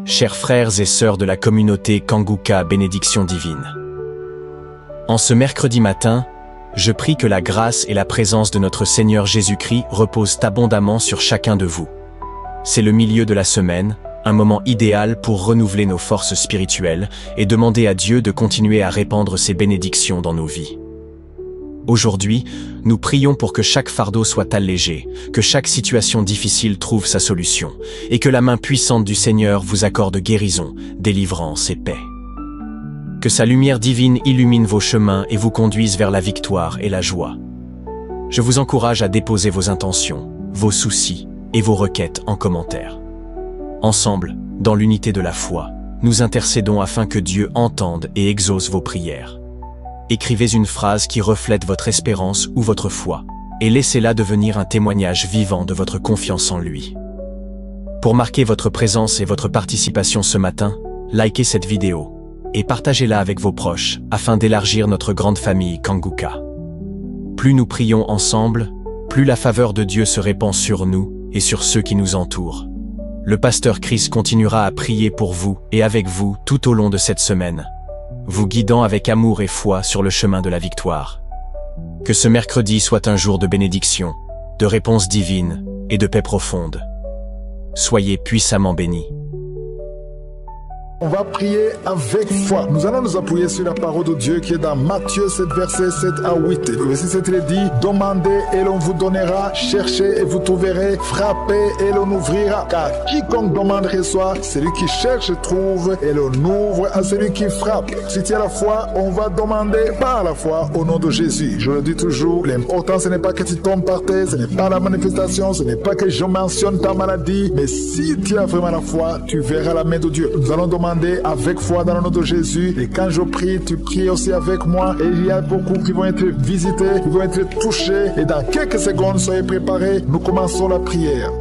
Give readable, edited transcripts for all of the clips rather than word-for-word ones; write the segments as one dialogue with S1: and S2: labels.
S1: chers frères et sœurs de la communauté Kanguka Bénédiction Divine. En ce mercredi matin, je prie que la grâce et la présence de notre Seigneur Jésus-Christ reposent abondamment sur chacun de vous. C'est le milieu de la semaine, un moment idéal pour renouveler nos forces spirituelles et demander à Dieu de continuer à répandre ses bénédictions dans nos vies. Aujourd'hui, nous prions pour que chaque fardeau soit allégé, que chaque situation difficile trouve sa solution, et que la main puissante du Seigneur vous accorde guérison, délivrance et paix. Que sa lumière divine illumine vos chemins et vous conduise vers la victoire et la joie. Je vous encourage à déposer vos intentions, vos soucis et vos requêtes en commentaire. Ensemble, dans l'unité de la foi, nous intercédons afin que Dieu entende et exauce vos prières. Écrivez une phrase qui reflète votre espérance ou votre foi, et laissez-la devenir un témoignage vivant de votre confiance en lui. Pour marquer votre présence et votre participation ce matin, likez cette vidéo et partagez-la avec vos proches afin d'élargir notre grande famille Kanguka. Plus nous prions ensemble, plus la faveur de Dieu se répand sur nous et sur ceux qui nous entourent. Le pasteur Chris continuera à prier pour vous et avec vous tout au long de cette semaine, vous guidant avec amour et foi sur le chemin de la victoire. Que ce mercredi soit un jour de bénédiction, de réponse divine et de paix profonde. Soyez puissamment bénis.
S2: On va prier avec foi. Nous allons nous appuyer sur la parole de Dieu qui est dans Matthieu 7, verset 7 à 8. Le verset 7 dit, « Demandez et l'on vous donnera, cherchez et vous trouverez, frappez et l'on ouvrira. Car quiconque demande reçoit, celui qui cherche trouve et l'on ouvre à celui qui frappe. » Si tu as la foi, on va demander par la foi au nom de Jésus. Je le dis toujours, l'important ce n'est pas que tu tombes par terre, ce n'est pas la manifestation, ce n'est pas que je mentionne ta maladie, mais si tu as vraiment la foi, tu verras la main de Dieu. Nous allons demander avec foi dans le nom de Jésus. Et quand je prie, tu pries aussi avec moi. Et il y a beaucoup qui vont être visités, qui vont être touchés. Et dans quelques secondes, soyez préparés. Nous commençons la prière.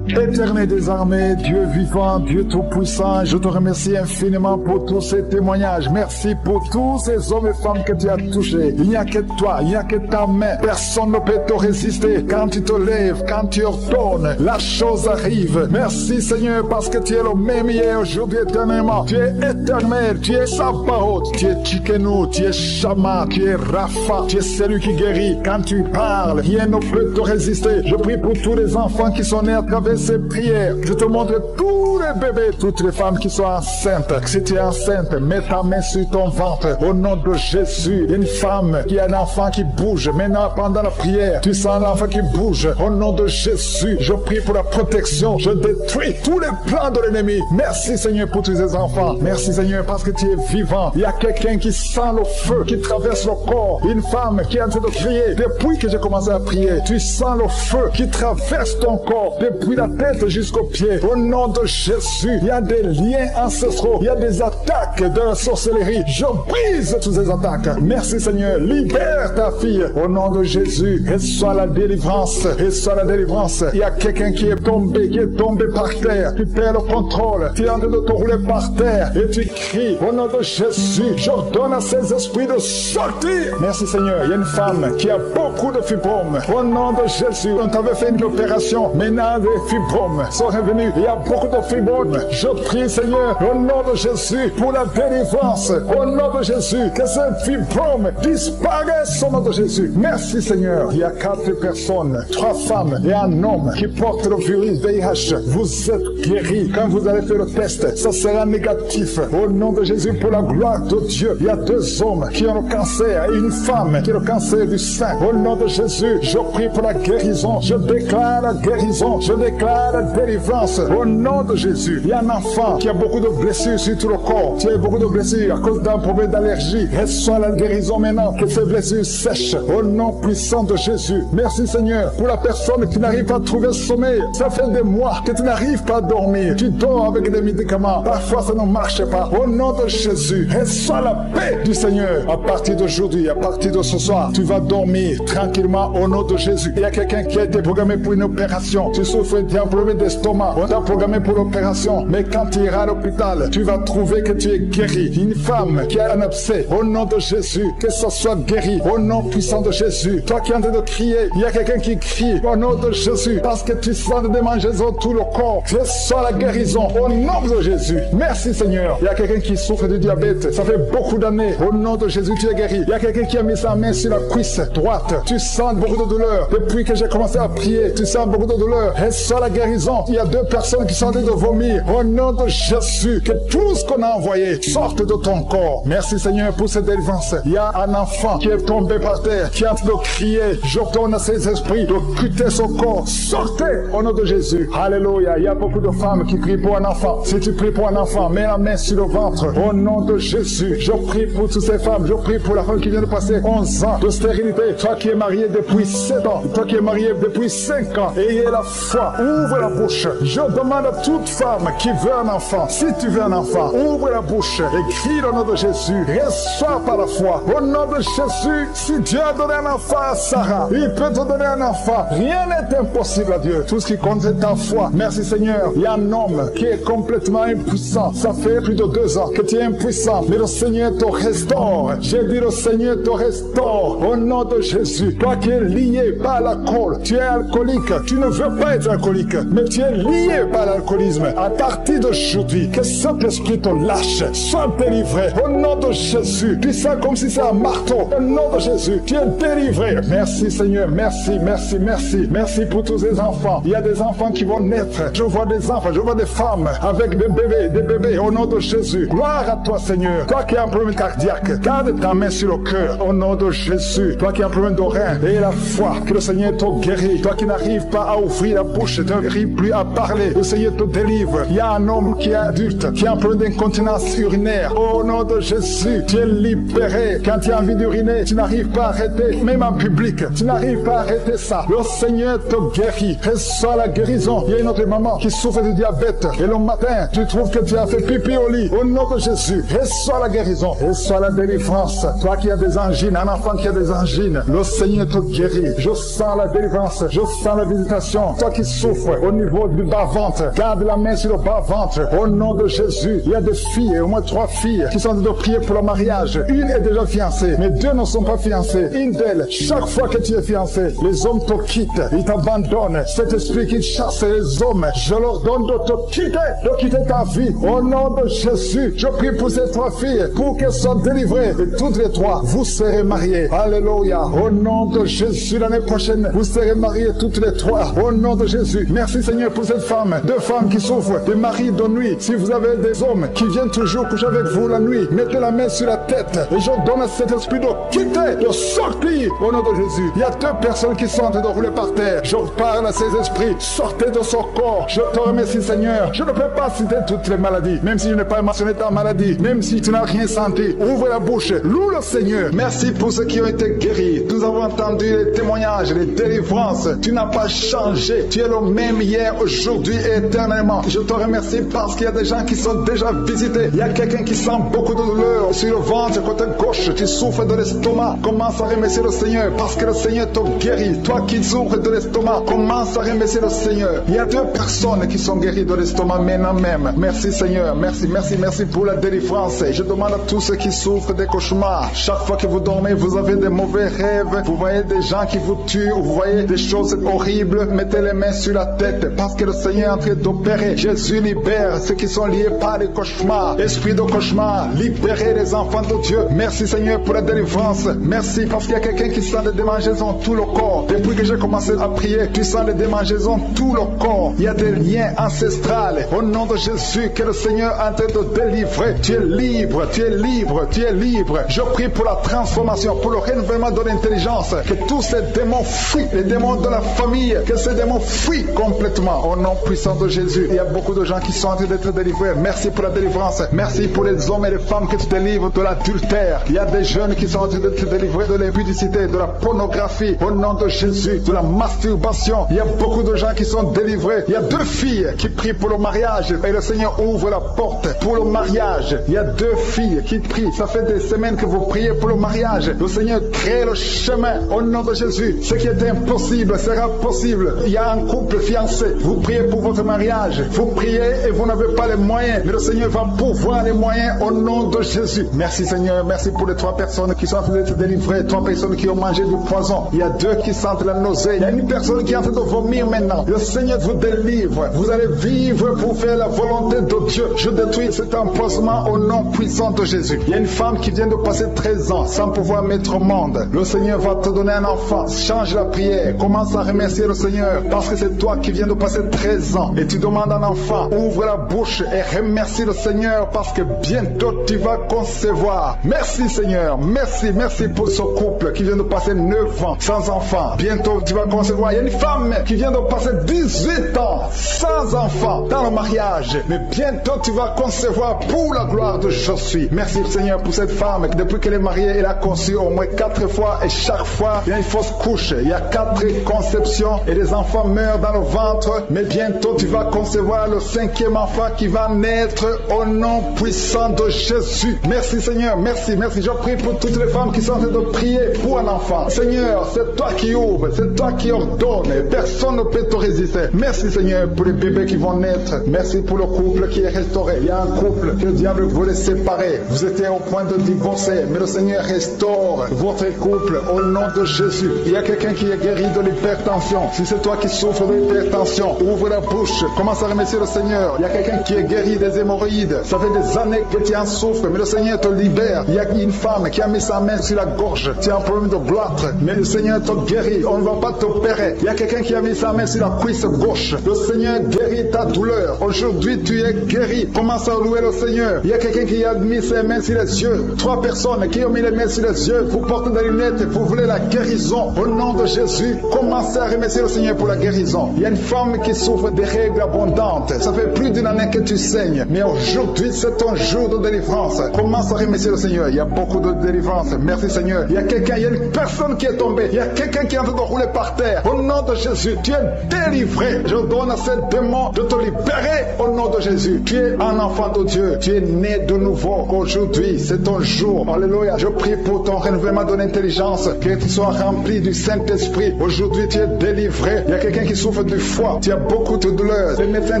S2: Éternel des armées, Dieu vivant, Dieu tout-puissant, je te remercie infiniment pour tous ces témoignages. Merci pour tous ces hommes et femmes que tu as touchés. Il n'y a que toi, il n'y a que ta main. Personne ne peut te résister. Quand tu te lèves, quand tu ordonnes, la chose arrive. Merci Seigneur parce que tu es le même hier, aujourd'hui, éternellement. Tu es éternel, tu es Sabaoth, tu es Tsidkenu, tu es Shama, tu es Rapha, tu es celui qui guérit. Quand tu parles, rien ne peut te résister. Je prie pour tous les enfants qui sont nés à travers ces prières. Je te montre tous les bébés, toutes les femmes qui sont enceintes. Si tu es enceinte, mets ta main sur ton ventre. Au nom de Jésus, une femme qui a un enfant qui bouge. Maintenant, pendant la prière, tu sens l'enfant qui bouge. Au nom de Jésus, je prie pour la protection. Je détruis tous les plans de l'ennemi. Merci Seigneur pour tous ces enfants. Merci Seigneur parce que tu es vivant. Il y a quelqu'un qui sent le feu, qui traverse le corps. Une femme qui est en train de crier. Depuis que j'ai commencé à prier, tu sens le feu qui traverse ton corps. Depuis la tête jusqu'aux pieds. Au nom de Jésus, il y a des liens ancestraux. Il y a des attaques de la sorcellerie. Je brise toutes ces attaques. Merci Seigneur. Libère ta fille. Au nom de Jésus, reçois la délivrance. Reçois la délivrance. Il y a quelqu'un qui est tombé par terre. Tu perds le contrôle. Tu es en train de te rouler par terre. Et tu cries. Au nom de Jésus, j'ordonne à ces esprits de sortir. Merci Seigneur. Il y a une femme qui a beaucoup de fibromes. Au nom de Jésus, on t'avait fait une opération. Maintenant, les fibromes sont revenus. Il y a beaucoup de fibromes. Je prie, Seigneur, au nom de Jésus, pour la délivrance. Au nom de Jésus, que ces fibromes disparaissent au nom de Jésus. Merci, Seigneur. Il y a 4 personnes, 3 femmes et un homme qui portent le virus VIH. Vous êtes guéris. Quand vous allez faire le test, ça sera négatif. Au nom de Jésus, pour la gloire de Dieu, il y a 2 hommes qui ont le cancer et une femme qui a le cancer du sein. Au nom de Jésus, je prie pour la guérison. Je déclare la guérison. Je déclare la délivrance au nom de Jésus. Il y a un enfant qui a beaucoup de blessures sur tout le corps. Tu as beaucoup de blessures à cause d'un problème d'allergie. Reçois la guérison maintenant. Que ces blessures sèchent au nom puissant de Jésus. Merci Seigneur pour la personne qui n'arrive pas à trouver le sommeil. Ça fait des mois que tu n'arrives pas à dormir. Tu dors avec des médicaments. Parfois ça ne marche pas. Au nom de Jésus, reçois la paix du Seigneur. À partir d'aujourd'hui, à partir de ce soir, tu vas dormir tranquillement au nom de Jésus. Il y a quelqu'un qui a été programmé pour une opération. Tu souffres tu as un problème d'estomac, on t'a programmé pour l'opération, mais quand tu iras à l'hôpital, tu vas trouver que tu es guéri. Une femme qui a un abcès, au nom de Jésus, que ça soit guéri, au nom puissant de Jésus. Toi qui es en train de crier, il y a quelqu'un qui crie, au nom de Jésus, parce que tu sens de démangeaison tout le corps. Je sens la guérison, au nom de Jésus. Merci Seigneur. Il y a quelqu'un qui souffre du diabète, ça fait beaucoup d'années, au nom de Jésus, tu es guéri. Il y a quelqu'un qui a mis sa main sur la cuisse droite, tu sens beaucoup de douleur. Depuis que j'ai commencé à prier, tu sens beaucoup de douleur. Reçois la guérison. Il y a 2 personnes qui sont en train de vomir. Au nom de Jésus, que tout ce qu'on a envoyé sorte de ton corps. Merci Seigneur pour cette délivrance. Il y a un enfant qui est tombé par terre, qui est en train de crier. J'ordonne à ces esprits de quitter son corps. Sortez au nom de Jésus. Alléluia. Il y a beaucoup de femmes qui prient pour un enfant. Si tu pries pour un enfant, mets la main sur le ventre. Au nom de Jésus, je prie pour toutes ces femmes. Je prie pour la femme qui vient de passer 11 ans de stérilité. Toi qui es marié depuis 7 ans. Toi qui es marié depuis 5 ans. Ayez la foi. Ouvre la bouche. Je demande à toute femme qui veut un enfant. Si tu veux un enfant, ouvre la bouche et crie au nom de Jésus. Reçois par la foi. Au nom de Jésus, si Dieu a donné un enfant à Sarah, il peut te donner un enfant. Rien n'est impossible à Dieu. Tout ce qui compte c'est ta foi. Merci Seigneur. Il y a un homme qui est complètement impuissant. Ça fait plus de 2 ans que tu es impuissant. Mais le Seigneur te restaure. J'ai dit le Seigneur te restaure. Au nom de Jésus. Toi qui es lié par l'alcool, tu es alcoolique. Tu ne veux pas être alcoolique, mais tu es lié par l'alcoolisme. À partir d'aujourd'hui, que cet esprit te lâche. Sois délivré. Au nom de Jésus. Tu sens comme si c'est un marteau. Au nom de Jésus, tu es délivré. Merci Seigneur. Merci, merci, merci. Merci pour tous ces enfants. Il y a des enfants qui vont naître. Je vois des enfants, je vois des femmes avec des bébés. Au nom de Jésus. Gloire à toi Seigneur. Toi qui as un problème cardiaque, garde ta main sur le cœur. Au nom de Jésus. Toi qui as un problème de rein, et la foi que le Seigneur te guérit. Toi qui n'arrives pas à ouvrir la bouche, tu n'arrives plus à parler. Le Seigneur te délivre. Il y a un homme qui est adulte, qui a un problème d'incontinence urinaire. Au nom de Jésus, tu es libéré. Quand tu as envie d'uriner, tu n'arrives pas à arrêter. Même en public, tu n'arrives pas à arrêter ça. Le Seigneur te guérit. Reçois la guérison. Il y a une autre maman qui souffre de diabète. Et le matin, tu trouves que tu as fait pipi au lit. Au nom de Jésus, reçois la guérison. Reçois la délivrance. Toi qui as des angines, un enfant qui a des angines, le Seigneur te guérit. Je sens la délivrance. Je sens la visitation. Toi qui souffres au niveau du bas-ventre, garde la main sur le bas-ventre. Au nom de Jésus, il y a des filles, au moins 3 filles, qui sont en train de prier pour le mariage. Une est déjà fiancée, mais 2 ne sont pas fiancées. Une d'elles, chaque fois que tu es fiancé, les hommes te quittent, ils t'abandonnent. Cet esprit qui chasse les hommes, je leur donne de te quitter ta vie. Au nom de Jésus, je prie pour ces 3 filles, pour qu'elles soient délivrées. Et toutes les 3, vous serez mariées. Alléluia. Au nom de Jésus, l'année prochaine, vous serez mariées toutes les 3. Au nom de Jésus. Merci Seigneur pour cette femme. 2 femmes qui souffrent des maris de nuit. Si vous avez des hommes qui viennent toujours coucher avec vous la nuit, mettez la main sur la tête. Et je donne à cet esprit de quitter, de sortir. Au nom de Jésus. Il y a 2 personnes qui sont en train de rouler par terre. Je parle à ces esprits. Sortez de son corps. Je te remercie Seigneur. Je ne peux pas citer toutes les maladies. Même si je n'ai pas mentionné ta maladie. Même si tu n'as rien senti. Ouvre la bouche. Loue le Seigneur. Merci pour ceux qui ont été guéris. Nous avons entendu les témoignages, les délivrances. Tu n'as pas changé. Tu es le même hier, aujourd'hui et éternellement. Je te remercie parce qu'il y a des gens qui sont déjà visités. Il y a quelqu'un qui sent beaucoup de douleur sur le ventre, côté gauche. Tu souffres de l'estomac. Commence à remercier le Seigneur parce que le Seigneur te guérit. Toi qui souffres de l'estomac, commence à remercier le Seigneur. Il y a 2 personnes qui sont guéries de l'estomac maintenant même. Merci Seigneur. Merci, merci, merci pour la délivrance. Je demande à tous ceux qui souffrent des cauchemars. Chaque fois que vous dormez, vous avez des mauvais rêves. Vous voyez des gens qui vous tuent. Vous voyez des choses horribles. Mettez les mains sur la tête parce que le Seigneur est en train d'opérer. Jésus libère ceux qui sont liés par les cauchemars. Esprit de cauchemar, libérez les enfants de Dieu. Merci Seigneur pour la délivrance. Merci parce qu'il y a quelqu'un qui sent des démangeaisons tout le corps. Depuis que j'ai commencé à prier, tu sens les démangeaisons tout le corps. Il y a des liens ancestrales. Au nom de Jésus, que le Seigneur est en train de délivrer. Tu es libre, tu es libre, tu es libre. Je prie pour la transformation, pour le renouvellement de l'intelligence. Que tous ces démons fuient, les démons de la famille, que ces démons fuient complètement. Au nom puissant de Jésus, il y a beaucoup de gens qui sont en train d'être délivrés. Merci pour la délivrance. Merci pour les hommes et les femmes que tu délivres de l'adultère. Il y a des jeunes qui sont en train d'être délivrés de l'impudicité, de la pornographie. Au nom de Jésus, de la masturbation. Il y a beaucoup de gens qui sont délivrés. Il y a 2 filles qui prient pour le mariage et le Seigneur ouvre la porte pour le mariage. Il y a 2 filles qui prient. Ça fait des semaines que vous priez pour le mariage. Le Seigneur crée le chemin au nom de Jésus. Ce qui était impossible sera possible. Il y a un couple fiancés, vous priez pour votre mariage, vous priez et vous n'avez pas les moyens, mais le Seigneur va pourvoir les moyens au nom de Jésus. Merci Seigneur, merci pour les 3 personnes qui sont en train d'être délivrées, 3 personnes qui ont mangé du poison. Il y a 2 qui sentent la nausée, il y a une personne qui est en train de vomir maintenant. Le Seigneur vous délivre, vous allez vivre pour faire la volonté de Dieu. Je détruis cet empoisonnement au nom puissant de Jésus. Il y a une femme qui vient de passer 13 ans sans pouvoir mettre au monde. Le Seigneur va te donner un enfant. Change la prière, commence à remercier le Seigneur parce que c'est toi qui viens de passer 13 ans et tu demandes un enfant. Ouvre la bouche et remercie le Seigneur parce que bientôt tu vas concevoir. Merci Seigneur, merci pour ce couple qui vient de passer 9 ans sans enfant. Bientôt tu vas concevoir. Il y a une femme qui vient de passer 18 ans sans enfant dans le mariage, mais bientôt tu vas concevoir pour la gloire de Je suis. Merci Seigneur pour cette femme qui depuis qu'elle est mariée, elle a conçu au moins 4 fois et chaque fois il y a une fausse couche, il y a 4 conceptions et les enfants meurent dans le ventre, mais bientôt tu vas concevoir le 5e enfant qui va naître au nom puissant de Jésus. Merci Seigneur, merci. Je prie pour toutes les femmes qui sont en train de prier pour un enfant. Seigneur, c'est toi qui ouvres, c'est toi qui ordonnes, personne ne peut te résister. Merci Seigneur pour les bébés qui vont naître. Merci pour le couple qui est restauré. Il y a un couple que le diable voulait séparer. Vous étiez au point de divorcer, mais le Seigneur restaure votre couple au nom de Jésus. Il y a quelqu'un qui est guéri de l'hypertension. Si c'est toi qui souffres de l'hypertension, ouvre la bouche, commence à remercier le Seigneur. Il y a quelqu'un qui est guéri des hémorroïdes. Ça fait des années que tu en souffres, mais le Seigneur te libère. Il y a une femme qui a mis sa main sur la gorge. Tu as un problème de gloître, mais le Seigneur te guérit. On ne va pas t'opérer. Il y a quelqu'un qui a mis sa main sur la cuisse gauche. Le Seigneur guérit ta douleur. Aujourd'hui, tu es guéri. Commence à louer le Seigneur. Il y a quelqu'un qui a mis ses mains sur les yeux. 3 personnes qui ont mis les mains sur les yeux. Vous portez des lunettes et vous voulez la guérison. Au nom de Jésus, commencez à remercier le Seigneur pour la guérison. Il y a une femme qui souffre des règles abondantes. Ça fait plus d'une année que tu saignes. Mais aujourd'hui, c'est ton jour de délivrance. Commence à remercier le Seigneur. Il y a beaucoup de délivrance. Merci Seigneur. Il y a une personne qui est tombée. Il y a quelqu'un qui est en train de rouler par terre. Au nom de Jésus, tu es délivré. Je donne à ces démons de te libérer au nom de Jésus. Tu es un enfant de Dieu. Tu es né de nouveau. Aujourd'hui, c'est ton jour. Alléluia. Je prie pour ton renouvellement de l'intelligence. Que tu sois rempli du Saint-Esprit. Aujourd'hui, tu es délivré. Il y a quelqu'un qui souffre du foie. Tu as beaucoup de douleurs. Les médecins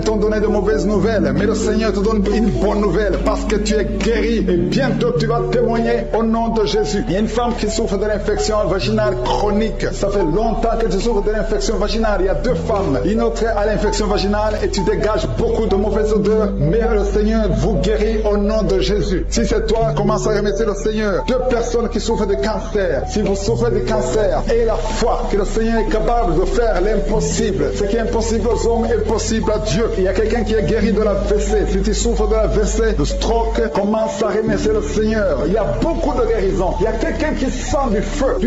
S2: t'ont donné de mauvaises nouvelles. Mais le Seigneur te donne une bonne nouvelle parce que tu es guéri. Et bientôt, tu vas témoigner au nom de Jésus. Il y a une femme qui souffre de l'infection vaginale chronique. Ça fait longtemps que tu souffres de l'infection vaginale. Il y a 2 femmes. Une autre a l'infection vaginale et tu dégages beaucoup de mauvaises odeurs. Mais le Seigneur vous guérit au nom de Jésus. Si c'est toi, commence à remercier le Seigneur. 2 personnes qui souffrent de cancer. Si vous souffrez de cancer, ayez la foi que le Seigneur est capable de faire l'impossible. Ce qui est impossible aux hommes est possible à Dieu. Il y a quelqu'un qui est guéri de la WC. Si tu souffres de la WC, de stroke, commence à remercier le Seigneur. Il y a beaucoup de guérisons. Il y a quelqu'un qui sent du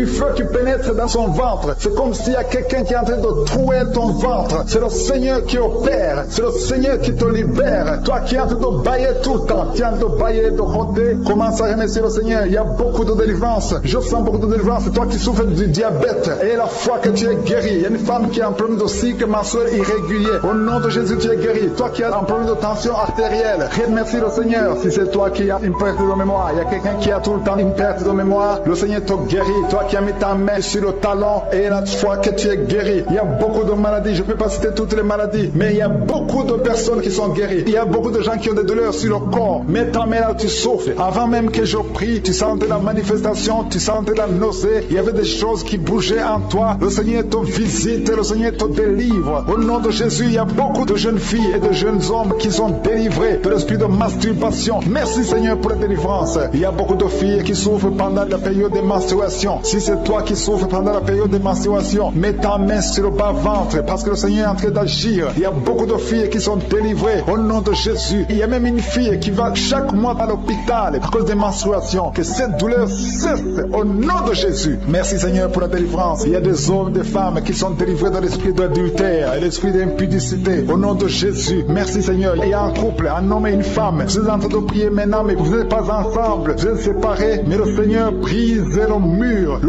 S2: feu qui pénètre dans son ventre. C'est comme s'il y a quelqu'un qui est en train de trouer ton ventre. C'est le Seigneur qui opère. C'est le Seigneur qui te libère. Toi qui es en train de bailler tout le temps, tu es en train de bailler, de rôder, commence à remercier le Seigneur. Il y a beaucoup de délivrance. Je sens beaucoup de délivrance. Toi qui souffres du diabète, et la foi que tu es guéri. Il y a une femme qui a un problème de cycle mensuel irrégulier. Au nom de Jésus, tu es guéri. Toi qui as un problème de tension artérielle, remercie le Seigneur. Si c'est toi qui as une perte de mémoire, il y a quelqu'un qui a tout le temps une perte de mémoire, le Seigneur te guérit. Toi qui as mis ta main sur le talon, et la foi que tu es guéri. Il y a beaucoup de maladies. Je ne peux pas citer toutes les maladies, mais il y a beaucoup de personnes qui sont guéries. Il y a beaucoup de gens qui ont des douleurs sur le corps. Mets ta main là où tu souffres. Avant même que je prie, tu sentais la manifestation, tu sentais la nausée. Il y avait des choses qui bougeaient en toi. Le Seigneur te visite, le Seigneur te délivre. Au nom de Jésus, il y a beaucoup de jeunes filles et de jeunes hommes qui sont délivrés de l'esprit de masturbation. Merci Seigneur pour la délivrance. Il y a beaucoup de filles qui souffrent pendant la période de menstruation. Si c'est toi qui souffres pendant la période de menstruation, mets ta main sur le bas-ventre parce que le Seigneur est en train d'agir. Il y a beaucoup de filles qui sont délivrées au nom de Jésus. Il y a même une fille qui va chaque mois à l'hôpital à cause des menstruations. Que cette douleur cesse au nom de Jésus. Merci Seigneur pour la délivrance. Il y a des hommes et des femmes qui sont délivrés de l'esprit d'adultère et l'esprit d'impudicité. Au nom de Jésus. Merci Seigneur. Il y a un couple, un homme et une femme. Vous êtes en train de prier maintenant, mais vous n'êtes pas ensemble. Vous êtes séparés, mais le Seigneur brise le mur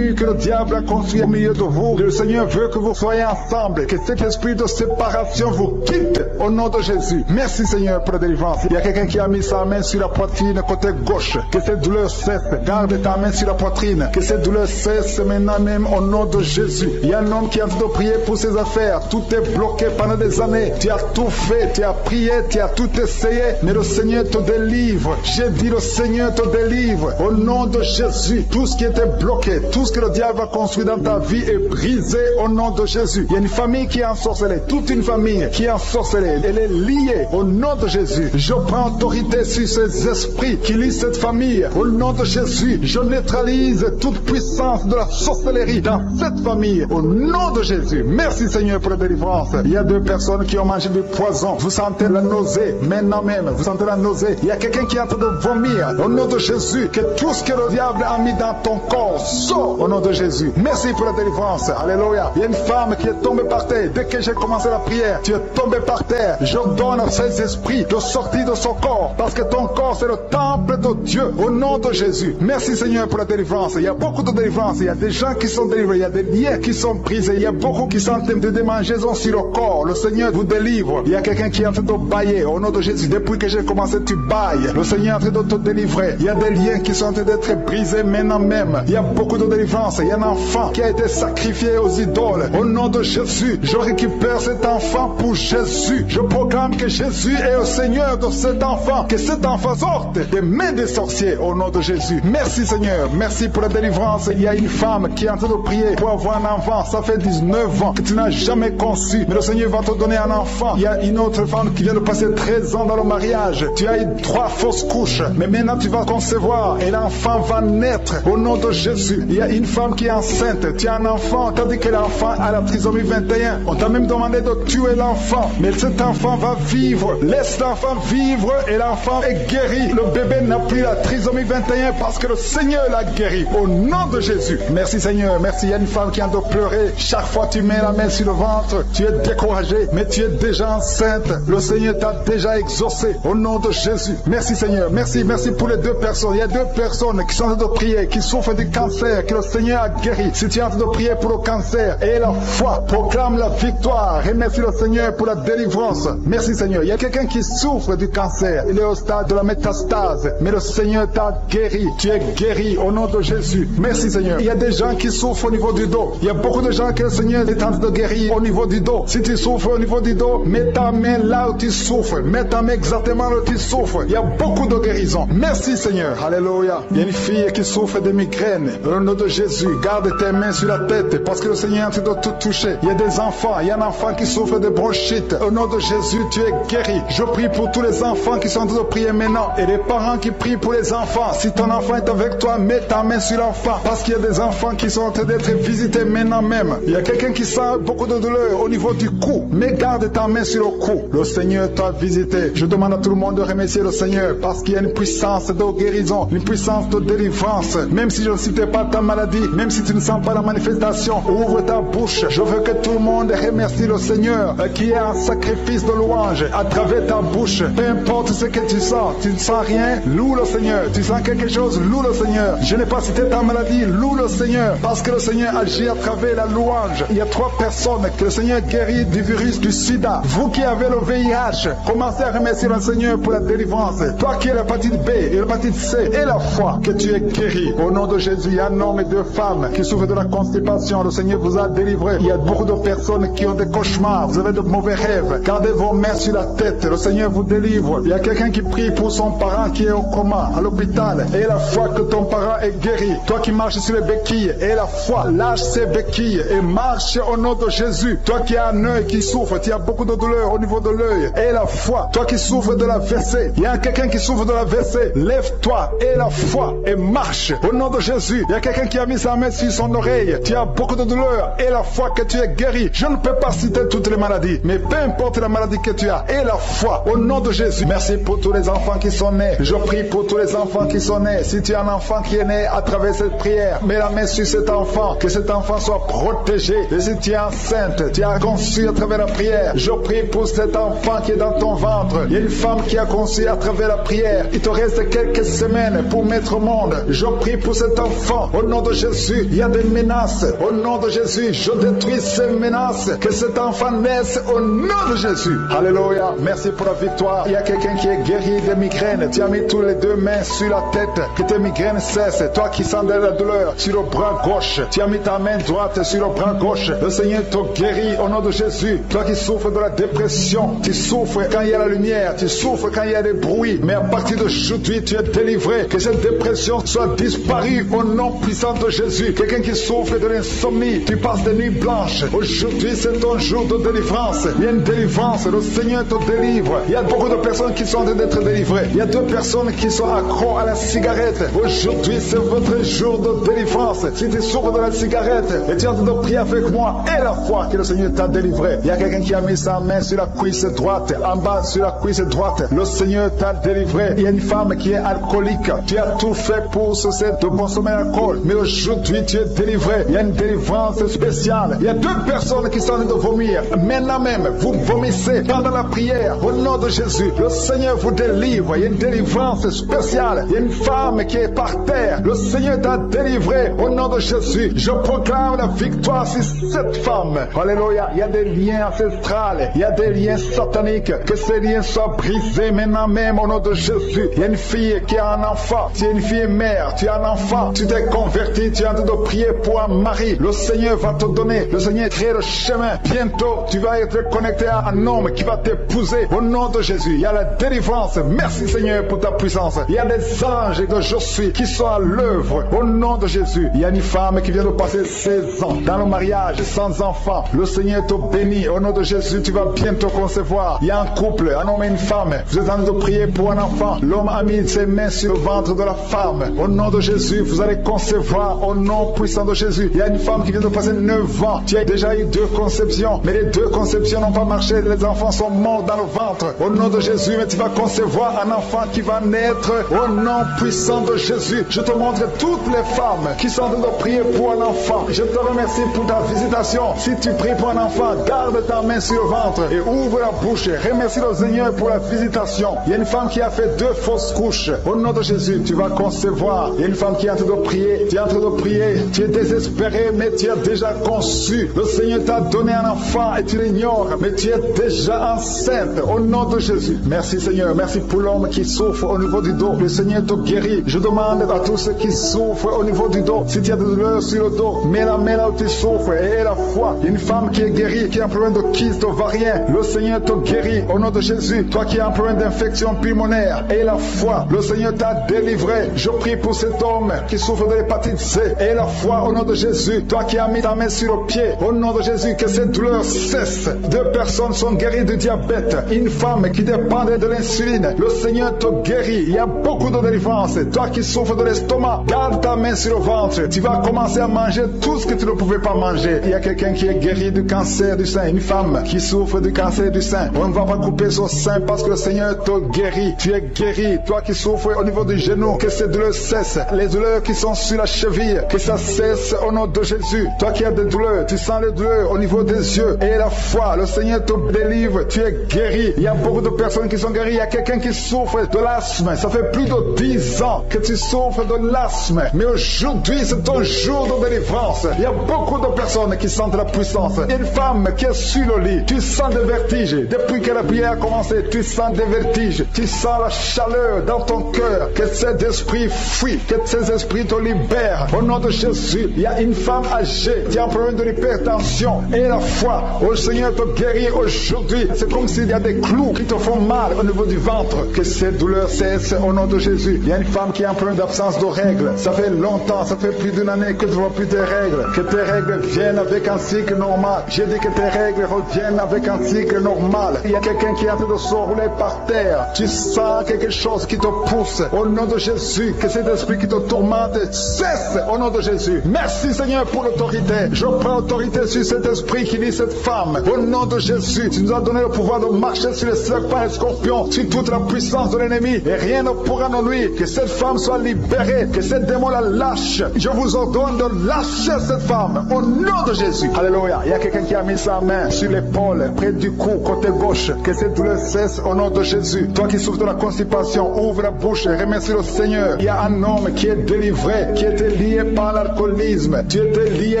S2: que le diable a construit au milieu de vous. Le Seigneur veut que vous soyez ensemble. Que cet esprit de séparation vous quitte au nom de Jésus. Merci Seigneur pour la délivrance. Il y a quelqu'un qui a mis sa main sur la poitrine côté gauche. Que cette douleur cesse. Garde ta main sur la poitrine. Que cette douleur cesse maintenant même au nom de Jésus. Il y a un homme qui est en train de prier pour ses affaires. faire. Tout est bloqué pendant des années. Tu as tout fait, tu as prié, tu as tout essayé, mais le Seigneur te délivre. J'ai dit le Seigneur te délivre. Au nom de Jésus, tout ce qui était bloqué, tout ce que le diable a construit dans ta vie est brisé au nom de Jésus. Il y a une famille qui est ensorcelée, toute une famille qui est ensorcelée. Elle est liée au nom de Jésus. Je prends autorité sur ces esprits qui lient cette famille. Au nom de Jésus, je neutralise toute puissance de la sorcellerie dans cette famille. Au nom de Jésus. Merci Seigneur pour la délivrance. Il y a 2 personnes qui ont mangé du poison. Vous sentez la nausée maintenant même. Vous sentez la nausée. Il y a quelqu'un qui est en train de vomir. Au nom de Jésus, que tout ce que le diable a mis dans ton corps sort au nom de Jésus. Merci pour la délivrance. Alléluia. Il y a une femme qui est tombée par terre. Dès que j'ai commencé la prière, tu es tombé par terre. Je donne à ces esprits de sortir de son corps. Parce que ton corps, c'est le temple de Dieu. Au nom de Jésus. Merci Seigneur pour la délivrance. Il y a beaucoup de délivrance. Il y a des gens qui sont délivrés. Il y a des liens qui sont brisés. Il y a beaucoup qui sont en train de démangeaisons sur le corps. Le Seigneur vous délivre. Il y a quelqu'un qui est en train de bailler. Au nom de Jésus. Depuis que j'ai commencé, tu bailles. Le Seigneur est en train de te délivrer. Il y a des liens qui sont en train d'être brisés maintenant même. Il y a beaucoup de délivrance. Il y a un enfant qui a été sacrifié aux idoles. Au nom de Jésus, je récupère cet enfant pour Jésus. Je proclame que Jésus est le Seigneur de cet enfant. Que cet enfant sorte des mains des sorciers au nom de Jésus. Merci Seigneur. Merci pour la délivrance. Il y a une femme qui est en train de prier pour avoir un enfant. Ça fait 19 ans que tu n'as jamais conçu. Mais le Seigneur va te donner un enfant. Il y a une autre femme qui vient de passer 13 ans dans le mariage. Tu as eu 3 fausses couches. Mais maintenant tu vas concevoir et l'enfant va naître au nom de Jésus. Il y a une femme qui est enceinte. Tu as un enfant. Tandis que l'enfant a la trisomie 21. On t'a même demandé de tuer l'enfant. Mais cet enfant va vivre. Laisse l'enfant vivre et l'enfant est guéri. Le bébé n'a plus la trisomie 21 parce que le Seigneur l'a guéri. Au nom de Jésus. Merci Seigneur. Merci. Il y a une femme qui a de pleurer. Chaque fois tu mets la main sur le ventre, tu es découragé, mais tu es déjà enceinte. Le Seigneur t'a déjà exaucé. Au nom de Jésus. Merci Seigneur. Merci. Merci pour les 2 personnes. Il y a 2 personnes qui sont en train de prier, qui souffrent du cancer, que le Seigneur a guéri. Si tu es en train de prier pour le cancer, et la foi, proclame la victoire. Remercie le Seigneur pour la délivrance. Merci Seigneur. Il y a quelqu'un qui souffre du cancer. Il est au stade de la métastase. Mais le Seigneur t'a guéri. Tu es guéri au nom de Jésus. Merci Seigneur. Il y a des gens qui souffrent au niveau du dos. Il y a beaucoup de gens que le Seigneur est en train de guérir au niveau du dos. Si tu souffres au niveau du dos, mets ta main là où tu souffres. Mets ta main exactement là où tu souffres. Il y a beaucoup de guérisons. Merci Seigneur. Alléluia. Il y a une fille qui souffre de migraines. Au nom de Jésus, garde tes mains sur la tête parce que le Seigneur est en train de tout toucher. Il y a des enfants. Il y a un enfant qui souffre de bronchite. Au nom de Jésus, tu es guéri. Je prie pour tous les enfants qui sont en train de prier maintenant et les parents qui prient pour les enfants. Si ton enfant est avec toi, mets ta main sur l'enfant parce qu'il y a des enfants qui sont en train d'être visités maintenant même. Il y a quelqu'un qui sent beaucoup de douleur au niveau du cou. Mais garde ta main sur le cou. Le Seigneur t'a visité. Je demande à tout le monde de remercier le Seigneur parce qu'il y a une puissance de guérison, une puissance de délivrance. Même si je ne citais pas ta maladie, même si tu ne sens pas la manifestation, ouvre ta bouche. Je veux que tout le monde remercie le Seigneur qui est un sacrifice de louange à travers ta bouche. Peu importe ce que tu sens, tu ne sens rien, loue le Seigneur. Tu sens quelque chose, loue le Seigneur. Je n'ai pas cité ta maladie, loue le Seigneur parce que le Seigneur agit à travers la louange. Il y a 3 personnes que le Seigneur guérit du virus du sida. Vous qui avez le VIH, commencez à remercier le Seigneur pour la délivrance. Toi qui as l'hépatite B et l'hépatite C et la foi, que tu es guéri. Au nom de Jésus, il y a un homme et 2 femmes qui souffrent de la constipation. Le Seigneur vous a délivré. Il y a beaucoup de personnes qui ont des cauchemars. Vous avez de mauvais rêves. Gardez vos mains sur la tête. Le Seigneur vous délivre. Il y a quelqu'un qui prie pour son parent qui est au coma, à l'hôpital. Et la foi que ton parent est guéri. Toi qui marches sur les béquilles, et la foi, lâche ces béquilles et marche au nom de Jésus. Toi qui as un œil qui souffre, tu as beaucoup de douleur au niveau de l'œil. Et la foi, toi qui souffres de la WC, il y a quelqu'un qui souffre de la WC. Lève-toi et la foi et marche au nom de Jésus. Il y a quelqu'un qui a mis sa main sur son oreille. Tu as beaucoup de douleur et la foi que tu es guéri. Je ne peux pas citer toutes les maladies, mais peu importe la maladie que tu as, et la foi au nom de Jésus. Merci pour tous les enfants qui sont nés. Je prie pour tous les enfants qui sont nés. Si tu as un enfant qui est né à travers cette prière, mets la main sur cet enfant, que cet enfant soit protégé. Et si tu es enceinte, tu as conçu à travers la prière, je prie pour cet enfant qui est dans ton ventre. Il y a une femme qui a conçu à travers la prière. Il te reste quelques semaines pour mettre au monde. Je prie pour cet enfant. Au nom de Jésus, il y a des menaces. Au nom de Jésus, je détruis ces menaces. Que cet enfant naisse au nom de Jésus. Alléluia. Merci pour la victoire. Il y a quelqu'un qui est guéri de migraines. Tu as mis tous les 2 mains sur la tête. Que tes migraines cessent. Toi qui sens de la douleur sur le bras gauche, tu as mis ta main droite sur le bras gauche. Le Seigneur te te guérit au nom de Jésus. Toi qui souffres de la dépression, tu souffres quand il y a la lumière, tu souffres quand il y a des bruits, mais à partir d'aujourd'hui, tu es délivré. Que cette dépression soit disparue au nom puissant de Jésus. Quelqu'un qui souffre de l'insomnie, tu passes des nuits blanches. Aujourd'hui, c'est ton jour de délivrance. Il y a une délivrance, le Seigneur te délivre. Il y a beaucoup de personnes qui sont en train d'être délivrées. Il y a 2 personnes qui sont accros à la cigarette. Aujourd'hui, c'est votre jour de délivrance. Si tu souffres de la cigarette et tu es en train de prier avec moi, et la foi que le Seigneur t'a délivré. Il y a quelqu'un qui a mis sa main sur la cuisse droite, en bas sur la cuisse droite. Le Seigneur t'a délivré. Il y a une femme qui est alcoolique. Tu as tout fait pour cesser de consommer l'alcool, mais aujourd'hui tu es délivré. Il y a une délivrance spéciale. Il y a 2 personnes qui sont en train de vomir. Maintenant même, vous vomissez pendant la prière. Au nom de Jésus, le Seigneur vous délivre. Il y a une délivrance spéciale. Il y a une femme qui est par terre. Le Seigneur t'a délivré. Au nom de Jésus, je proclame la victoire sur cette femme. Alléluia. Il y a des liens ancestrales. Il y a des liens sataniques. Que ces liens soient brisés maintenant même au nom de Jésus. Il y a une fille qui a un enfant. Tu es une fille mère. Tu as un enfant. Tu t'es converti. Tu es en train de prier pour un mari. Le Seigneur va te donner. Le Seigneur crée le chemin. Bientôt, tu vas être connecté à un homme qui va t'épouser. Au nom de Jésus, il y a la délivrance. Merci Seigneur pour ta puissance. Il y a des anges que je suis qui sont à l'œuvre. Au nom de Jésus, il y a une femme qui vient de passer 16 ans dans le mariage sans enfant. Le Seigneur te bénit. Au nom de Jésus, tu vas bientôt concevoir. Il y a un couple, un homme et une femme. Vous êtes en train de prier pour un enfant. L'homme a mis ses mains sur le ventre de la femme. Au nom de Jésus, vous allez concevoir au nom puissant de Jésus. Il y a une femme qui vient de passer 9 ans. Tu as déjà eu 2 conceptions, mais les 2 conceptions n'ont pas marché. Les enfants sont morts dans le ventre. Au nom de Jésus, mais tu vas concevoir un enfant qui va naître au nom puissant de Jésus. Je te montre toutes les femmes qui sont en train de prier pour un enfant. Je te remercie pour ta visitation. Si tu pries pour un enfant, garde ta main sur le ventre et ouvre la bouche. Remercie le Seigneur pour la visitation. Il y a une femme qui a fait 2 fausses couches. Au nom de Jésus, tu vas concevoir. Il y a une femme qui est en train de prier. Tu es en train de prier. Tu es désespéré, mais tu as déjà conçu. Le Seigneur t'a donné un enfant et tu l'ignores, mais tu es déjà enceinte. Au nom de Jésus. Merci Seigneur. Merci pour l'homme qui souffre au niveau du dos. Le Seigneur te guérit. Je demande à tous ceux qui souffrent au niveau du dos, si tu as des douleurs sur le dos, mets la main là où tu souffres et la foi. Il y a une femme qui est guérie, qui a un problème de kyste ovarien. Le Seigneur te guérit au nom de Jésus. Toi qui as un problème d'infection pulmonaire, et la foi. Le Seigneur t'a délivré. Je prie pour cet homme qui souffre de l'hépatite C. Et la foi au nom de Jésus. Toi qui as mis ta main sur le pied, au nom de Jésus, que cette douleur cesse. 2 personnes sont guéries du diabète. Une femme qui dépendait de l'insuline. Le Seigneur te guérit. Il y a beaucoup de délivrance. Toi qui souffres de l'estomac, garde ta main sur le ventre. Tu vas commencer à manger tout ce que tu ne pouvais pas manger. Il y a quelqu'un qui est guéri du cancer du sein. Une femme qui souffre du cancer du sein. On ne va pas couper son sein parce que le Seigneur te guérit. Tu es guéri. Toi qui souffres au niveau du genou, que ces douleurs cessent. Les douleurs qui sont sur la cheville, que ça cesse au nom de Jésus. Toi qui as des douleurs, tu sens les douleurs au niveau des yeux. Et la foi, le Seigneur te délivre. Tu es guéri. Il y a beaucoup de personnes qui sont guéries. Il y a quelqu'un qui souffre de l'asthme. Ça fait plus de 10 ans que tu souffres de l'asthme. Mais aujourd'hui, c'est ton jour de délivrance. Il y a beaucoup de personnes qui sentent la puissance. Il y a une femme qui est sur le lit. Tu sens des vertiges. Depuis que la prière a commencé, tu sens des vertiges. Tu sens la chaleur dans ton cœur. Que cet esprit fuit. Que ces esprits te libèrent. Au nom de Jésus, il y a une femme âgée qui a un problème de l'hypertension. Et la foi, le Seigneur te guérit aujourd'hui. C'est comme s'il y a des clous qui te font mal au niveau du ventre. Que ces douleurs cessent au nom de Jésus. Il y a une femme qui a un problème d'absence de règles. Ça fait longtemps, ça fait plus d'une année que tu ne vois plus tes règles. Que tes règles viennent avec un cycle normal. J'ai dit que tes règles reviennent avec un cycle normal. Il y a quelqu'un qui est en train de se rouler par terre. Tu sens quelque chose qui te pousse. Au nom de Jésus, que cet esprit qui te tourmente cesse au nom de Jésus. Merci Seigneur pour l'autorité. Je prends autorité sur cet esprit qui lit cette femme. Au nom de Jésus, tu nous as donné le pouvoir de marcher sur les serpents et les scorpions, sur toute la puissance de l'ennemi. Et rien ne pourra nous nuire. Que cette femme soit libérée. Que cette démon la lâche. Je vous ordonne de lâcher cette femme. Au nom de Jésus. Alléluia. Il y a quelqu'un qui a mis sa main sur l'épaule, près du cou, côté gauche. Que cette douleur cesse au nom de Jésus. Toi qui souffres de la constipation, ouvre la bouche et remercie le Seigneur. Il y a un homme qui est délivré, qui était lié par l'alcoolisme. Tu étais lié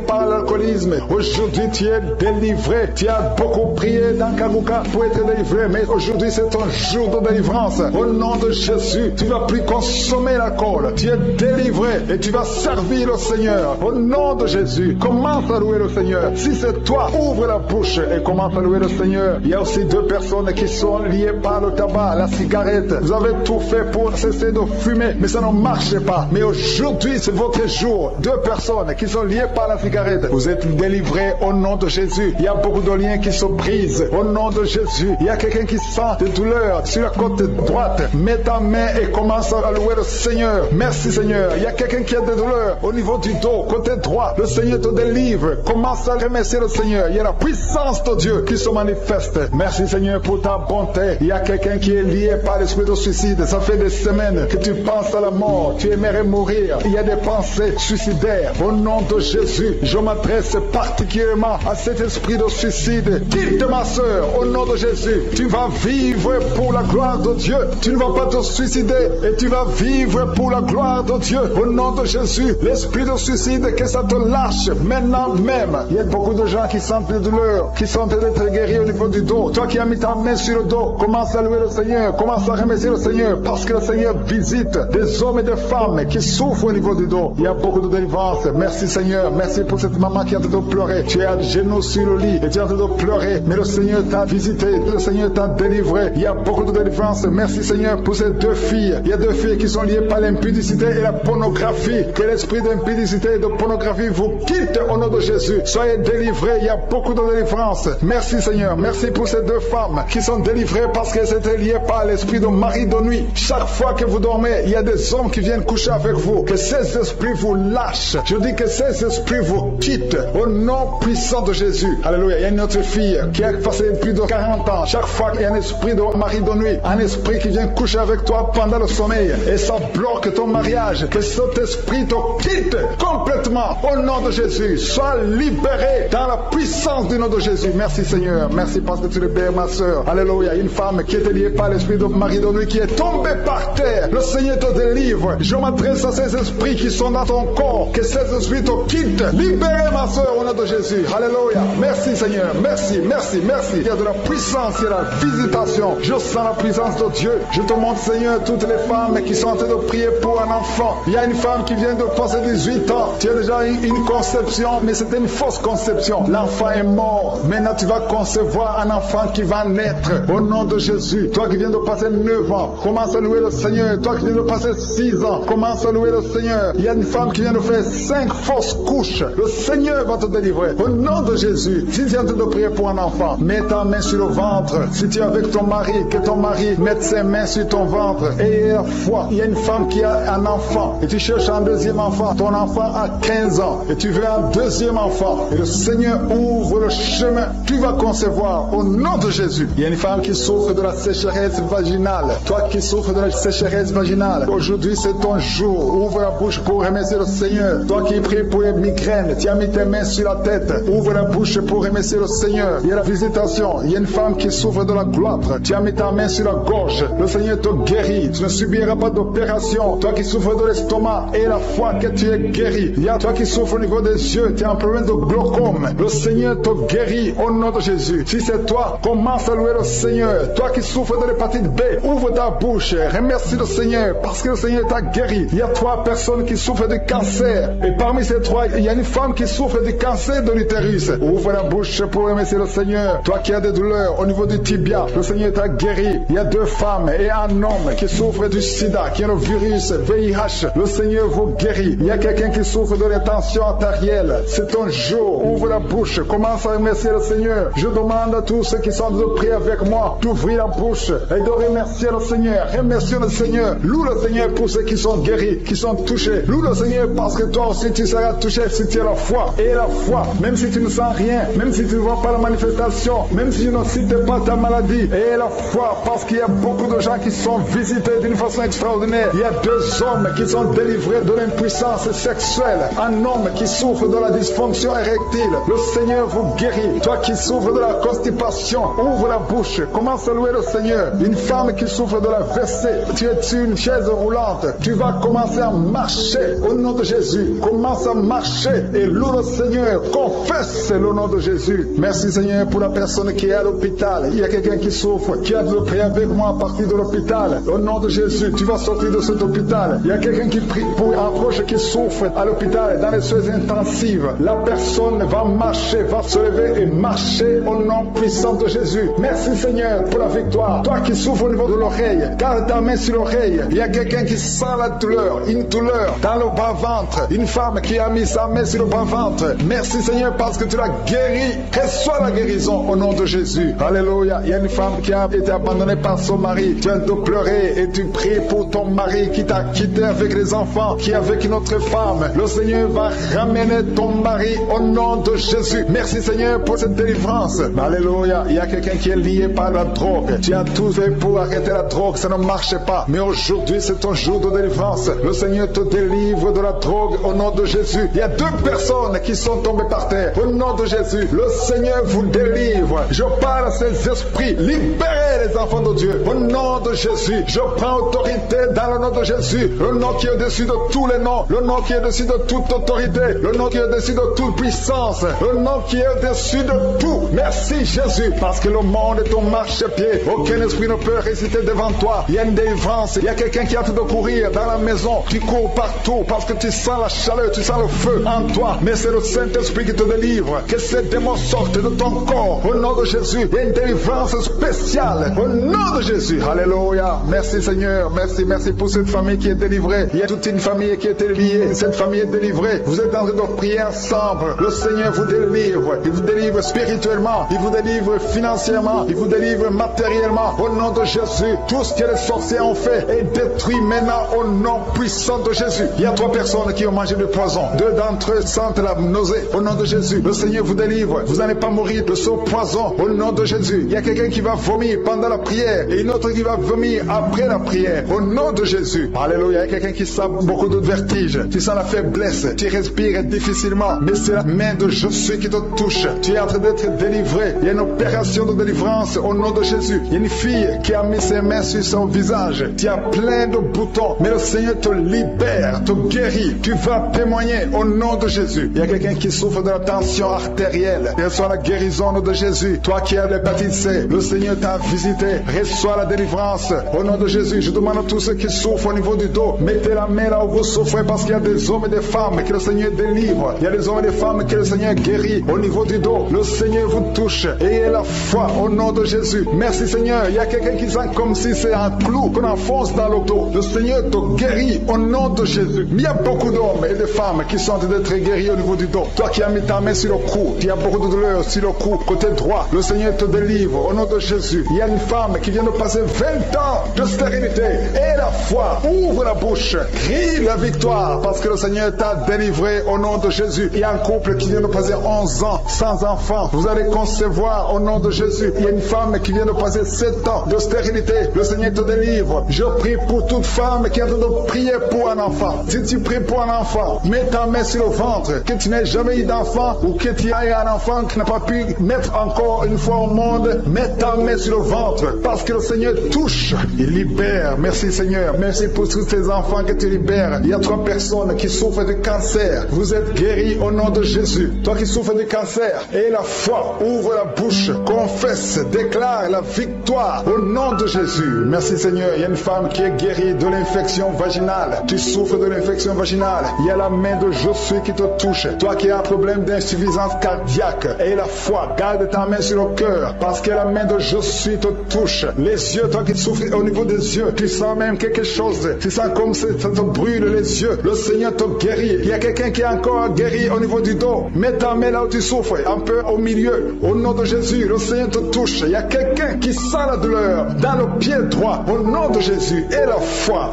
S2: par l'alcoolisme. Aujourd'hui, tu es délivré. Tu as beaucoup prié dans Kanguka pour être délivré, mais aujourd'hui, c'est ton jour de délivrance. Au nom de Jésus, tu ne vas plus consommer l'alcool. Tu es délivré et tu vas servir le Seigneur. Au nom de Jésus, commence à louer le Seigneur. Si c'est toi, ouvre la bouche et commence à louer le Seigneur. Il y a aussi 2 personnes qui sont liées par le tabac, la cigarette. Vous avez tout fait pour cesser de fumer, mais ça ne marche pas. Mais aujourd'hui, c'est votre jour. 2 personnes qui sont liées par la cigarette. Vous êtes délivrés au nom de Jésus. Il y a beaucoup de liens qui se brisent au nom de Jésus. Il y a quelqu'un qui sent des douleurs sur la côte droite. Mets ta main et commence à louer le Seigneur. Merci Seigneur. Il y a quelqu'un qui a des douleurs au niveau du dos, côté droit. Le Seigneur te délivre. Commence à remercier le Seigneur. Il y a la puissance de Dieu qui se manifeste. Merci Seigneur pour ta bonté. Il y a quelqu'un qui est lié par l'esprit de suicide. Ça fait des semaines que tu penses à la mort. Tu aimerais mourir. Il y a des pensées suicidaires. Au nom de Jésus, je m'adresse particulièrement à cet esprit de suicide. Quitte ma soeur, au nom de Jésus. Tu vas vivre pour la gloire de Dieu. Tu ne vas pas te suicider et tu vas vivre pour la gloire de Dieu. Au nom de Jésus, l'esprit de suicide, que ça te lâche maintenant même. Il y a beaucoup de gens qui sentent des douleurs, qui sentent d'être guéris au niveau du dos. Toi qui as mis ta main sur le dos, commence à louer le Seigneur, commence à remercier le Seigneur, parce que le Seigneur visite des hommes et des femmes qui souffrent au niveau du dos. Il y a beaucoup de délivrance. Merci Seigneur, merci pour cette maman qui est en train de pleurer. Tu es à genoux sur le lit et tu es en train de pleurer, mais le Seigneur t'a visité, le Seigneur t'a délivré. Il y a beaucoup de délivrance. Merci Seigneur pour ces 2 filles. Il y a 2 filles qui sont liées par l'impudicité et la pornographie. Que l'esprit d'impudicité et de pornographie vous quitte au nom de Jésus. Soyez délivrés. Il y a beaucoup de délivrance. Merci Seigneur. Merci pour ces 2 femmes qui sont délivrées parce qu'elles étaient liées par l'esprit de mari de nuit. Chaque fois que vous dormez, il y a des hommes qui viennent coucher avec vous. Que ces esprits vous lâchent. Je dis que ces esprits vous quittent au nom puissant de Jésus. Alléluia. Il y a une autre fille qui a passé plus de 40 ans. Chaque fois qu'il y a un esprit de mari de nuit, un esprit qui vient coucher avec toi pendant le sommeil et ça bloque ton mariage, que cet esprit te quitte complètement au nom de Jésus. Sois libéré dans la puissance du nom de Jésus. Merci Seigneur. Merci parce que tu libères ma soeur. Alléluia. Une femme qui était liée par l'esprit de mari de nuit qui est tombée par terre. Le Seigneur te délivre. Je m'adresse à ces esprits qui sont dans ton corps. Que ces esprits te quittent. Libérez ma soeur au nom de Jésus. Alléluia. Merci Seigneur. Merci, merci, merci. Il y a de la puissance, il y a la visitation. Je sens la puissance de Dieu. Je te montre Seigneur toutes les femmes qui sont en train de prier pour un enfant. Il y a une femme qui vient de passer 18 ans. Tu as déjà eu une conception, mais c'était une fausse conception. L'enfant est mort. Maintenant tu vas concevoir un enfant qui va naître au nom de Jésus. Toi qui viens de passer 9 ans, commence à louer le Seigneur. Toi qui viens de passer 6 ans, commence à louer le Seigneur. Il y a une femme qui vient de faire 5 fausses couches. Le Seigneur va te délivrer au nom de Jésus. Si tu es en train de prier pour un enfant, mets ta main sur le ventre. Si tu es avec ton mari, que ton mari mette ses mains sur ton ventre. Et la foi, il y a une femme qui a un enfant et tu cherches un deuxième enfant. Ton enfant a 15 ans et tu veux un deuxième enfant. Et le Seigneur ouvre le chemin. Tu vas concevoir au nom de Jésus. Il y a une femme qui souffre de la sécheresse vaginale. Toi qui souffres de la sécheresse vaginale, aujourd'hui c'est ton jour. Ouvre la bouche pour remercier le Seigneur. Toi qui pries pour les migraines, tu as mis tes mains sur la tête. Ouvre la bouche pour remercier le Seigneur. Il y a la visitation. Il y a une femme qui souffre de la gloire. Tu as mis ta main sur la gorge. Le Seigneur te guérit. Tu ne subiras pas d'opération. Toi qui souffres de l'estomac et la foi que tu es guéri. Il y a toi qui souffres au niveau des yeux. Tu as un problème de glaucome. Le Seigneur te guérit au nom de Jésus. Si c'est toi, commence à louer le Seigneur. Toi qui souffres de l'hépatite B, ouvre ta bouche. Remercie le Seigneur parce que le Seigneur t'a guéri. Il y a 3 personnes qui souffrent de cancer. Et parmi ces 3, il y a une femme qui souffre du cancer de l'utérus. Ouvre la bouche pour remercier le Seigneur. Toi qui as des douleurs au niveau du tibia, le Seigneur t'a guéri. Il y a 2 femmes et un homme qui souffrent du sida, qui a le virus VIH. Le Seigneur vous guérit. Il y a quelqu'un qui souffre de l'intention artérielle. C'est ton jour. Ouvre la bouche. Commence à remercier le Seigneur. Je demande à tous ceux qui sont de prier avec moi d'ouvrir la bouche et de remercier le Seigneur. Remercie le Seigneur. Loue le Seigneur pour ceux qui sont guéris, qui sont touchés. Loue le Seigneur parce que toi aussi tu seras touché si tu as la foi. Et la foi, même si tu ne sens rien, même si tu ne vois pas la manifestation, même si tu ne cites pas ta maladie. Et la foi, parce qu'il y a beaucoup de gens qui sont visités d'une façon extraordinaire. Il y a 2 hommes qui sont délivrés de l'impuissance sexuelle. Un homme qui souffre de la dysfonction érectile. Le Seigneur vous guérit. Toi qui souffres de la constipation, ouvre la bouche. Commence à louer le Seigneur. Une femme qui souffre de la WC, tu es sur une chaise roulante. Tu vas commencer à marcher au nom de Jésus. Commence à marcher et loue le Seigneur. Confesse le nom de Jésus. Merci Seigneur pour la personne qui est à l'hôpital. Il y a quelqu'un qui souffre, qui a de prier avec moi à partir de l'hôpital. Au nom de Jésus, tu vas sortir de cet hôpital. Il y a quelqu'un qui prie pour un proche qui souffre à l'hôpital, dans les soins intensives. La personne va marcher, va se lever et marcher au nom puissant de Jésus. Merci Seigneur pour la victoire. Toi qui souffres au niveau de l'oreille, garde ta main sur l'oreille. Il y a quelqu'un qui sent la douleur, une douleur dans le bas-ventre. Une femme qui a mis sa main sur le bas-ventre. Merci Seigneur parce que tu l'as guéri. Reçois la guérison au nom de Jésus. Alléluia. Il y a une femme qui a été abandonnée par son mari. Tu as de pleurer et tu pries pour ton mari qui t'a quitté avec les enfants, qui est avec une autre femme. Le Seigneur va ramener ton mari au nom de Jésus. Merci Seigneur pour cette délivrance. Alléluia. Il y a quelqu'un qui est lié par la drogue. Tu as tout fait pour arrêter la drogue, ça ne marche pas. Mais aujourd'hui, c'est ton jour de délivrance. Le Seigneur te délivre de la drogue au nom de Jésus. Il y a 2 personnes qui sont tombées par terre. Au nom de Jésus, le Seigneur vous délivre. Je parle à ces esprits. Libérez les enfants de Dieu. Au nom de Jésus, je prends autorité dans le nom de Jésus. Le nom qui est au-dessus de tous les noms. Le nom qui est au-dessus de toute autorité. Le nom qui est au-dessus de toute puissance. Le nom qui est au-dessus de tout. Merci Jésus. Parce que le monde est ton marchepied. Aucun esprit ne peut résister devant toi. Il y a une délivrance. Il y a quelqu'un qui a hâte de courir dans la maison. Tu cours partout parce que tu sens la chaleur, tu sens le feu en toi. Mais c'est le Saint-Esprit qui te délivre. Que ces démons sortent de ton corps. Au nom de Jésus, il y a une délivrance spéciale. Au nom de Jésus. Alléluia. Merci Seigneur. Merci pour cette famille qui est délivrée. Il y a toute une famille qui est liée. Cette famille est délivrée. Vous êtes en train de prier ensemble. Le Seigneur vous délivre. Il vous délivre spirituellement. Il vous délivre financièrement. Il vous délivre matériellement. Au nom de Jésus. Tout ce que les sorciers ont fait est détruit maintenant au nom puissant de Jésus. Il y a 3 personnes qui ont mangé du poison. 2 d'entre eux sentent la nausée. Au nom de Jésus, le Seigneur vous délivre. Vous n'allez pas mourir de ce poison. Au nom de Jésus. Il y a quelqu'un qui va vomir pendant la prière et une autre qui va vomir après la prière. Au nom de Jésus. Alléluia. Il y a quelqu'un qui sent beaucoup de vertige. Tu sens la faiblesse. Tu respires difficilement. Mais c'est la main de Jésus qui te touche. Tu es en train d'être délivré. Il y a une opération de délivrance au nom de Jésus. Il y a une fille qui a mis ses mains sur son visage. Tu as plein de boutons. Mais le Seigneur te libère, te guérit. Tu vas témoigner au nom de Jésus. Il y a quelqu'un qui souffre de la tension artérielle. Reçois la guérison au nom de Jésus. Toi qui as l'hépatite C, le Seigneur t'a visité. Reçois la délivrance au nom de Jésus. Je demande à tous ceux qui souffrent au niveau du dos, mettez la main là où vous souffrez parce qu'il y a des hommes et des femmes que le Seigneur délivre. Il y a des hommes et des femmes que le Seigneur guérit au niveau du dos. Le Seigneur vous touche. Ayez la foi au nom de Jésus. Merci Seigneur. Il y a quelqu'un qui sent comme si c'est un clou qu'on enfonce dans le dos. Le Seigneur te guérit au nom de Jésus. Il y a beaucoup d'hommes et de femmes qui sont d'être guéris au niveau du dos. Toi qui as mis ta main sur le cou, tu as beaucoup de douleur sur le cou, côté droit. Le Seigneur te délivre au nom de Jésus. Il y a une femme qui vient de passer 20 ans de stérilité. Et la foi, ouvre la bouche, crie la victoire parce que le Seigneur t'a délivré au nom de Jésus. Il y a un couple qui vient de passer 11 ans sans enfant. Vous allez concevoir au nom de Jésus. Il y a une femme qui vient de passer 7 ans de stérilité. Le Seigneur te délivre. Je prie pour toute femme qui est en train de prier pour un enfant. Si tu pries pour un enfant, mets ta main sur le ventre. Que tu n'aies jamais eu d'enfant ou que tu aies un enfant qui n'a pas pu mettre encore une fois au monde, mets ta main sur le ventre parce que le Seigneur touche. Il libère. Merci Seigneur. Merci pour tous ces enfants que tu libères. Il y a 3 personnes qui souffrent de cancer. Vous êtes guéris au nom de Jésus. Toi qui souffres de cancer, et la foi, ouvre la bouche, confesse, déclare la victoire au nom de Jésus. Merci Seigneur. Il y a une femme qui est guérie de l'infection vaginale. Tu souffres de l'infection vaginale. Il y a la main de Jésus qui te touche. Toi qui as un problème d'insuffisance cardiaque, et la foi, garde ta main sur le cœur parce que la main de Jésus te touche. Les yeux, toi qui souffres au niveau des yeux, tu sens même quelque chose. Tu sens comme ça te brûle les yeux. Le Seigneur te guérit. Il y a quelqu'un qui est encore guéri au niveau du dos. Mets ta main là où tu souffres, un peu au milieu. Au nom de Jésus, le Seigneur te touche. Il y a quelqu'un qui sent la douleur dans le pied droit. Au nom de Jésus, et la foi,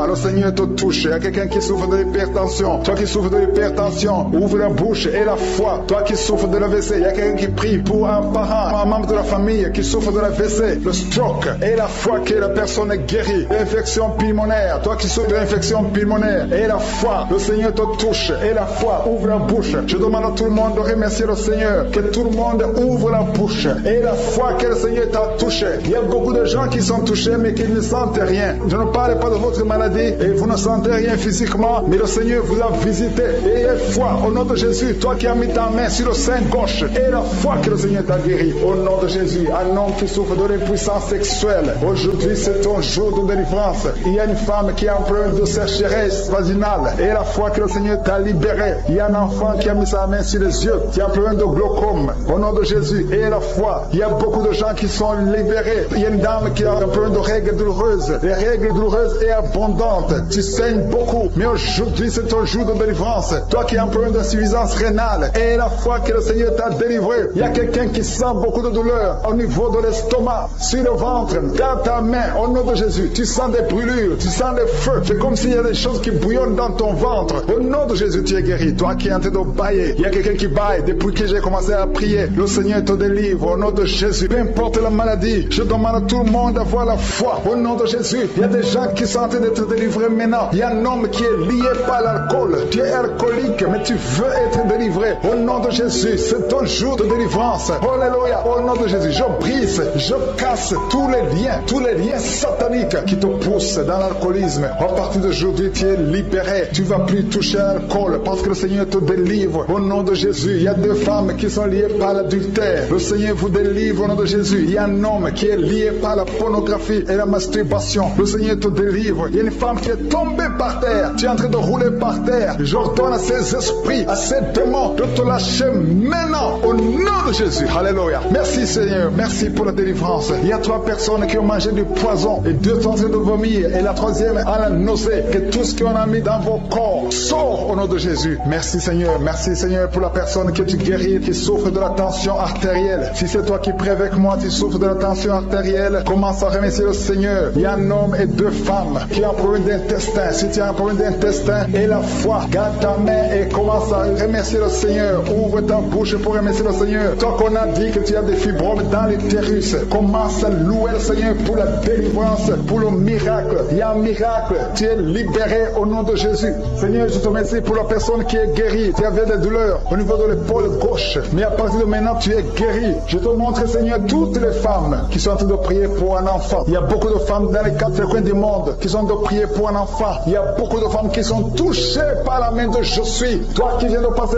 S2: le Seigneur te touche. Il y a quelqu'un qui souffre de l'hypertension. Toi qui souffres de l'hypertension, ouvre la bouche et la foi. Toi qui souffres de l'AVC, il y a quelqu'un qui prie pour un parent, un membre de la famille qui souffre de l'AVC, le stroke, et la foi que la personne est guérie. L'infection pulmonaire, toi qui souffres de l'infection pulmonaire, et la foi, le Seigneur te touche. Et la foi, ouvre la bouche. Je demande à tout le monde de remercier le Seigneur. Que tout le monde ouvre la bouche. Et la foi que le Seigneur t'a touché. Il y a beaucoup de gens qui sont touchés mais qui ne sentent rien. Je ne parle pas de votre maladie et vous ne sentez rien physiquement, mais le Seigneur vous a visité. Et la foi, au nom de Jésus, toi qui as mis ta main sur le sein gauche, et la foi que le Seigneur t'a guéri. Au nom de Jésus, un homme qui souffre de l'impuissance sexuelle. Aujourd'hui, c'est ton jour de délivrance. Il y a une femme qui a un problème de sécheresse vaginale. Et la foi que le Seigneur t'a libéré. Il y a un enfant qui a mis sa main sur sur les yeux. Tu as un problème de glaucome. Au nom de Jésus, et la foi. Il y a beaucoup de gens qui sont libérés. Il y a une dame qui a un problème de règles douloureuses. Les règles douloureuses et abondantes. Tu saignes beaucoup. Mais aujourd'hui, c'est ton jour de délivrance. Toi qui as un problème d'insuffisance rénale. Et la foi que le Seigneur t'a délivré. Il y a quelqu'un qui sent beaucoup de douleur au niveau de l'estomac, sur le ventre, dans ta main. Au nom de Jésus, tu sens des brûlures. Tu sens des feux. C'est comme s'il y a des choses qui bouillonnent dans ton ventre. Au nom de Jésus, tu es guéri. Toi qui es en train de bailler. Il y a quelqu'un qui baille. Depuis que j'ai commencé à prier, le Seigneur te délivre. Au nom de Jésus, peu importe la maladie, je demande à tout le monde d'avoir la foi. Au nom de Jésus, il y a des gens qui sont en train d'être délivrés maintenant. Il y a un homme qui est lié par l'alcool. Tu es alcoolique, mais tu veux être délivré. Au nom de Jésus, c'est ton jour de délivrance. Alléluia. Au nom de Jésus, je brise, je casse tous les liens sataniques qui te poussent dans l'alcoolisme. À partir d'aujourd'hui, tu es libéré. Tu ne vas plus toucher à l'alcool parce que le Seigneur te délivre. Au nom de Jésus, il y a deux femmes qui sont liées par l'adultère. Le Seigneur vous délivre au nom de Jésus. Il y a un homme qui est lié par la pornographie et la masturbation. Le Seigneur te délivre. Il y a une femme qui est tombée par terre. Tu es en train de rouler par terre. J'ordonne à ces esprits, à ces démons de te lâcher maintenant au nom de Jésus. Alléluia. Merci Seigneur. Merci pour la délivrance. Il y a 3 personnes qui ont mangé du poison et 2 sont en train de vomir et la 3e a la nausée. Que tout ce qu'on a mis dans vos corps sort au nom de Jésus. Merci Seigneur. Merci Seigneur pour la personne que tu guéris, qui souffre de la tension artérielle. Si c'est toi qui pries avec moi, tu souffres de la tension artérielle, commence à remercier le Seigneur. Il y a un homme et 2 femmes qui ont un problème d'intestin. Si tu as un problème d'intestin et la foi, garde ta main et commence à remercier le Seigneur. Ouvre ta bouche pour remercier le Seigneur. Toi qu'on a dit que tu as des fibromes dans l'utérus, commence à louer le Seigneur pour la délivrance, pour le miracle. Il y a un miracle. Tu es libéré au nom de Jésus. Seigneur, je te remercie pour la personne qui est guérie. Tu avais des douleurs au niveau de l'épaule gauche, mais à partir de maintenant, tu es guéri. Je te montre, Seigneur, toutes les femmes qui sont en train de prier pour un enfant. Il y a beaucoup de femmes dans les 4 coins du monde qui sont en train de prier pour un enfant. Il y a beaucoup de femmes qui sont touchées par la main de Je suis. Toi qui viens de passer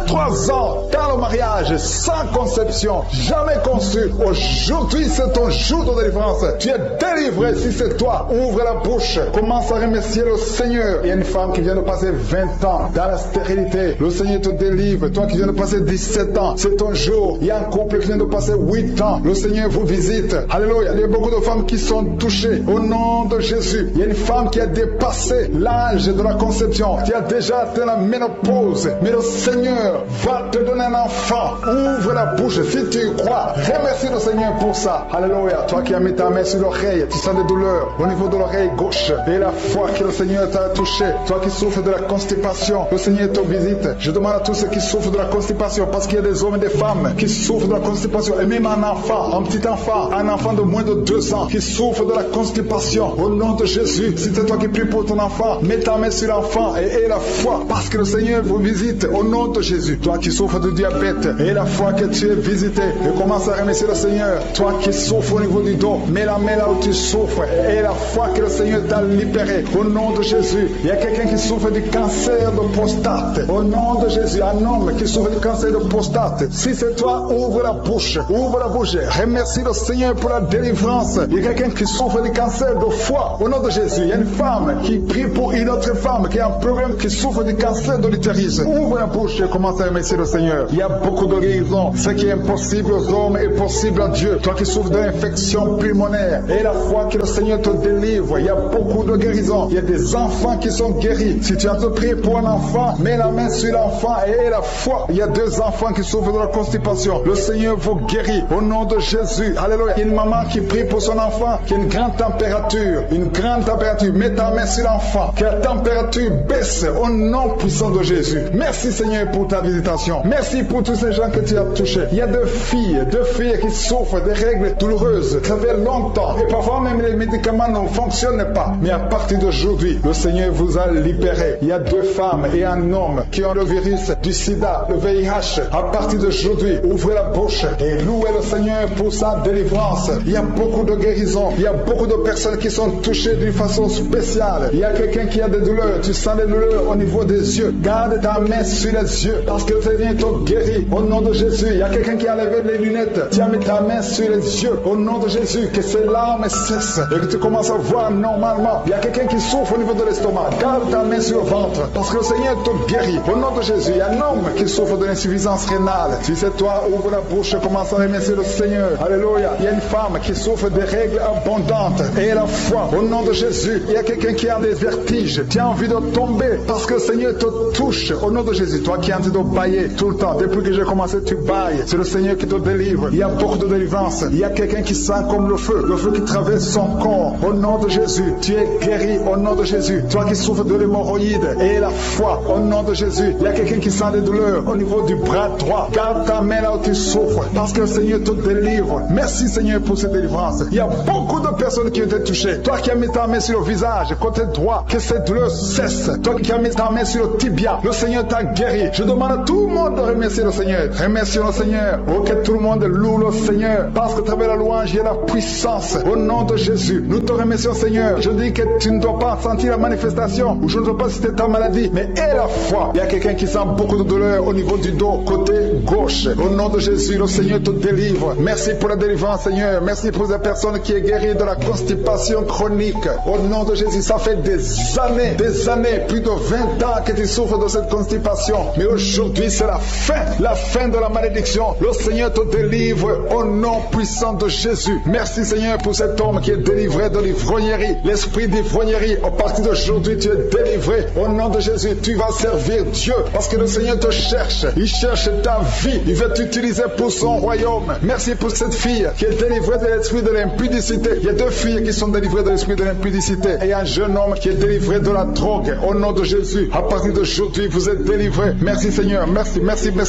S2: 23 ans dans le mariage, sans conception, jamais conçu. Aujourd'hui, c'est ton jour de délivrance. Tu es délivré si c'est toi. Ouvre la bouche. Commence à remercier le Seigneur. Il y a une femme qui vient de passer 20 ans dans la stérilité. Le Seigneur te délivre. Toi qui viens de passer 17 ans, c'est ton jour. Il y a un couple qui vient de passer 8 ans. Le Seigneur vous visite. Alléluia. Il y a beaucoup de femmes qui sont touchées au nom de Jésus. Il y a une femme qui a dépassé l'âge de la conception, qui a déjà atteint la ménopause. Mais le Seigneur va te donner un enfant. Ouvre la bouche si tu y crois. Remercie le Seigneur pour ça. Alléluia. Toi qui as mis ta main sur l'oreille, tu sens des douleurs au niveau de l'oreille gauche. Et la foi que le Seigneur t'a touché. Toi qui souffres de la constipation, le Seigneur te visite. Je demande à tous ceux qui souffrent de la constipation, parce qu'il y a des hommes et des femmes qui souffrent de la constipation, et même un enfant, un petit enfant, un enfant de moins de 2 ans qui souffre de la constipation. Au nom de Jésus, si c'est toi qui pries pour ton enfant, mets ta main sur l'enfant et aie la foi, parce que le Seigneur vous visite au nom de Jésus. Toi qui souffres de diabète, aie la foi que tu es visité et commence à remercier le Seigneur. Toi qui souffres au niveau du dos, mets la main là où tu souffres et aie la foi que le Seigneur t'a libéré au nom de Jésus. Il y a quelqu'un qui souffre du cancer de prostate. Au nom de Jésus, un homme qui souffre du cancer de prostate. Si c'est toi, ouvre la bouche. Ouvre la bouche. Remercie le Seigneur pour la délivrance. Il y a quelqu'un qui souffre du cancer de foie. Au nom de Jésus, il y a une femme qui prie pour une autre femme qui a un problème, qui souffre du cancer de l'utérus. Ouvre la bouche et commence à remercier le Seigneur. Il y a beaucoup de guérisons. Ce qui est impossible aux hommes est possible à Dieu. Toi qui souffres d'infection pulmonaire, et la foi que le Seigneur te délivre. Il y a beaucoup de guérisons. Il y a des enfants qui sont guéris. Si tu as te prier pour un enfant, mets la main sur l'enfant et aie la foi. Il y a 2 enfants qui souffrent de la constipation. Le Seigneur vous guérit au nom de Jésus. Alléluia. Il y a une maman qui prie pour son enfant qui a une grande température. Une grande température. Mets ta main sur l'enfant. Que la température baisse au nom puissant de Jésus. Merci Seigneur pour ta visitation. Merci pour tous ces gens que tu as touchés. Il y a 2 filles qui souffrent des règles douloureuses. Ça fait longtemps. Et parfois même les médicaments ne fonctionnent pas. Mais à partir d'aujourd'hui, le Seigneur vous a libéré. Il y a 2 femmes et un homme qui ont le virus du sida, le VIH. À partir d'aujourd'hui, ouvrez la bouche et louez le Seigneur pour sa délivrance. Il y a beaucoup de guérisons. Il y a beaucoup de personnes qui sont touchées d'une façon spéciale. Il y a quelqu'un qui a des douleurs. Tu sens des douleurs au niveau des yeux. Garde ta main sur les yeux parce que le Seigneur te guérit. Au nom de Jésus, il y a quelqu'un qui a levé les lunettes. Tu as mis ta main sur les yeux. Au nom de Jésus, que ces larmes cessent et que tu commences à voir normalement. Il y a quelqu'un qui souffre au niveau de l'estomac. Garde ta main sur le ventre parce que le Seigneur te guérit. Au nom de Jésus, il y a un homme qui souffre de l'insuffisance rénale. Si c'est toi, ouvre la bouche, commence à remercier le Seigneur. Alléluia. Il y a une femme qui souffre des règles abondantes et la foi. Au nom de Jésus, il y a quelqu'un qui a des vertiges. Tu as envie de tomber parce que le Seigneur te touche. Au nom de Jésus, toi qui es en train de bailler tout le temps, depuis que j'ai commencé, tu bailles. C'est le Seigneur qui te délivre. Il y a beaucoup de délivrance. Il y a quelqu'un qui sent comme le feu qui traverse son corps. Au nom de Jésus, tu es guéri. Au nom de Jésus, toi qui souffres de l'hémorroïde et la foi. Au nom de Jésus, il y a quelqu'un qui sent des douleurs au niveau du bras droit. Garde ta main là où tu souffres parce que le Seigneur te délivre. Merci Seigneur pour cette délivrance. Il y a beaucoup de personnes qui ont été touchées. Toi qui as mis ta main sur le visage, côté droit, que cette douleur cesse. Toi qui as mis ta main sur le tibia, le Seigneur t'a guéri. Je demande à tout le monde de remercier le Seigneur. Remercions le Seigneur. Oh, que tout le monde loue le Seigneur. Parce que à travers la louange, il y a la puissance. Au nom de Jésus, nous te remercions Seigneur. Je dis que tu ne dois pas sentir la manifestation, ou je ne dois pas citer ta maladie, mais aie la foi. Il y a quelqu'un qui sent beaucoup de douleur au niveau du dos, côté gauche. Au nom de Jésus, le Seigneur te délivre. Merci pour la délivrance Seigneur. Merci pour la personne qui est guérie de la constipation chronique. Au nom de Jésus, ça fait des années, plus de 20 ans que tu souffres de cette constipation. Mais aujourd'hui, c'est la fin de la malédiction. Le Seigneur te délivre au nom puissant de Jésus. Merci Seigneur pour cet homme qui est délivré de l'ivrognerie. L'esprit d'ivrognerie, à partir d'aujourd'hui, tu es délivré. Au nom de Jésus, tu vas servir Dieu parce que le Seigneur te cherche. Il cherche ta vie. Il veut t'utiliser pour son royaume. Merci pour cette fille qui est délivrée de l'esprit de l'impudicité. Il y a 2 filles qui sont délivrées de l'esprit de l'impudicité et un jeune homme qui est délivré de la drogue. Au nom de Jésus, à partir d'aujourd'hui, vous êtes délivrés. Merci Seigneur. Merci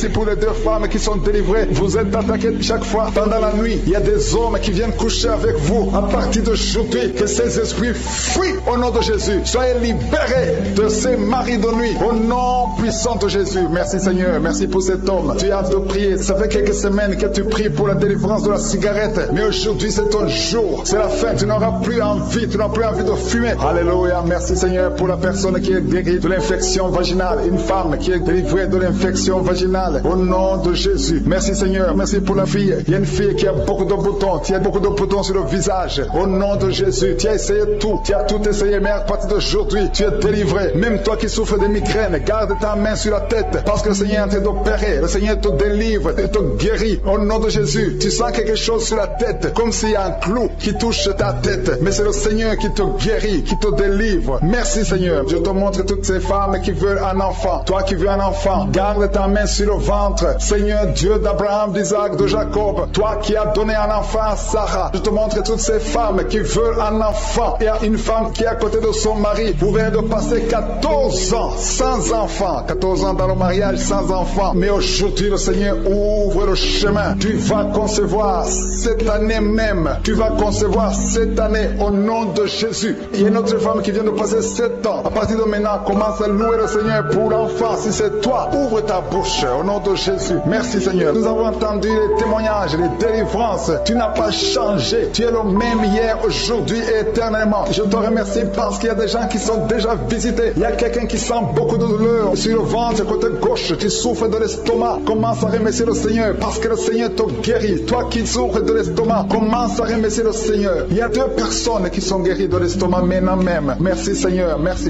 S2: pour les 2 femmes qui sont délivrées. Vous êtes attaquées chaque fois pendant la nuit. Il y a des hommes qui viennent coucher avec vous. À partir d'aujourd'hui, que ces esprits fuient au nom de Jésus. Soyez libérés de ces maris de nuit au nom puissant de Jésus. Merci Seigneur. Merci pour cet homme. Tu as hâte de prier. Ça fait quelques semaines que tu pries pour la délivrance de la cigarette. Mais aujourd'hui, c'est ton jour. C'est la fin. Tu n'auras plus envie. Tu n'auras plus envie de fumer. Alléluia. Merci Seigneur pour la personne qui est guérie de l'infection vaginale. Une femme qui est délivrée de l'infection vaginale. Au nom de Jésus. Merci Seigneur. Merci pour la fille. Il y a une fille qui a beaucoup de boutons. Tu as beaucoup de boutons sur le visage. Au nom de Jésus. Tu as essayé tout. Tu as tout essayé. Mais à partir d'aujourd'hui, tu es délivré. Même toi qui souffres de migraines, garde ta main sur la tête. Parce que le Seigneur est en train d'opérer. Le Seigneur te délivre. Il te guérit. Au nom de Jésus. Tu sens quelque chose sur la tête. Comme s'il y a un clou qui touche ta tête. Mais c'est le Seigneur qui te guérit, qui te délivre. Merci Seigneur. Je te montre toutes ces femmes qui veulent un enfant. Toi qui veux un enfant, garde ta main sur le ventre. Seigneur Dieu d'Abraham, d'Isaac, de Jacob. Toi qui as donné un enfant à Sarah. Je te montre toutes ces femmes qui veulent un enfant. Il y a une femme qui est à côté de son mari. Vous venez de passer 14 ans sans enfant. 14 ans dans le mariage sans enfant. Mais aujourd'hui le Seigneur ouvre le chemin. Tu vas concevoir cette année même. Tu vas concevoir cette année au nom de Jésus. Il y a une autre femme qui vient de passer 7 ans. À partir de maintenant, commence à louer le Seigneur pour l'enfant. Si c'est toi, ouvre ta bouche au nom de Jésus. Merci Seigneur. Nous avons entendu les témoignages, les délivrances. Tu n'as pas changé. Tu es le même hier, aujourd'hui et éternellement. Je te remercie parce qu'il y a des gens qui sont déjà visités. Il y a quelqu'un qui sent beaucoup de douleur sur le ventre, côté gauche. Tu souffres de l'estomac. Commence à remercier le Seigneur parce que le Seigneur te guérit. Toi qui souffres de l'estomac, commence à remercier le Seigneur. Il y a 2 personnes qui sont guéries de l'estomac maintenant même. Merci Seigneur. Merci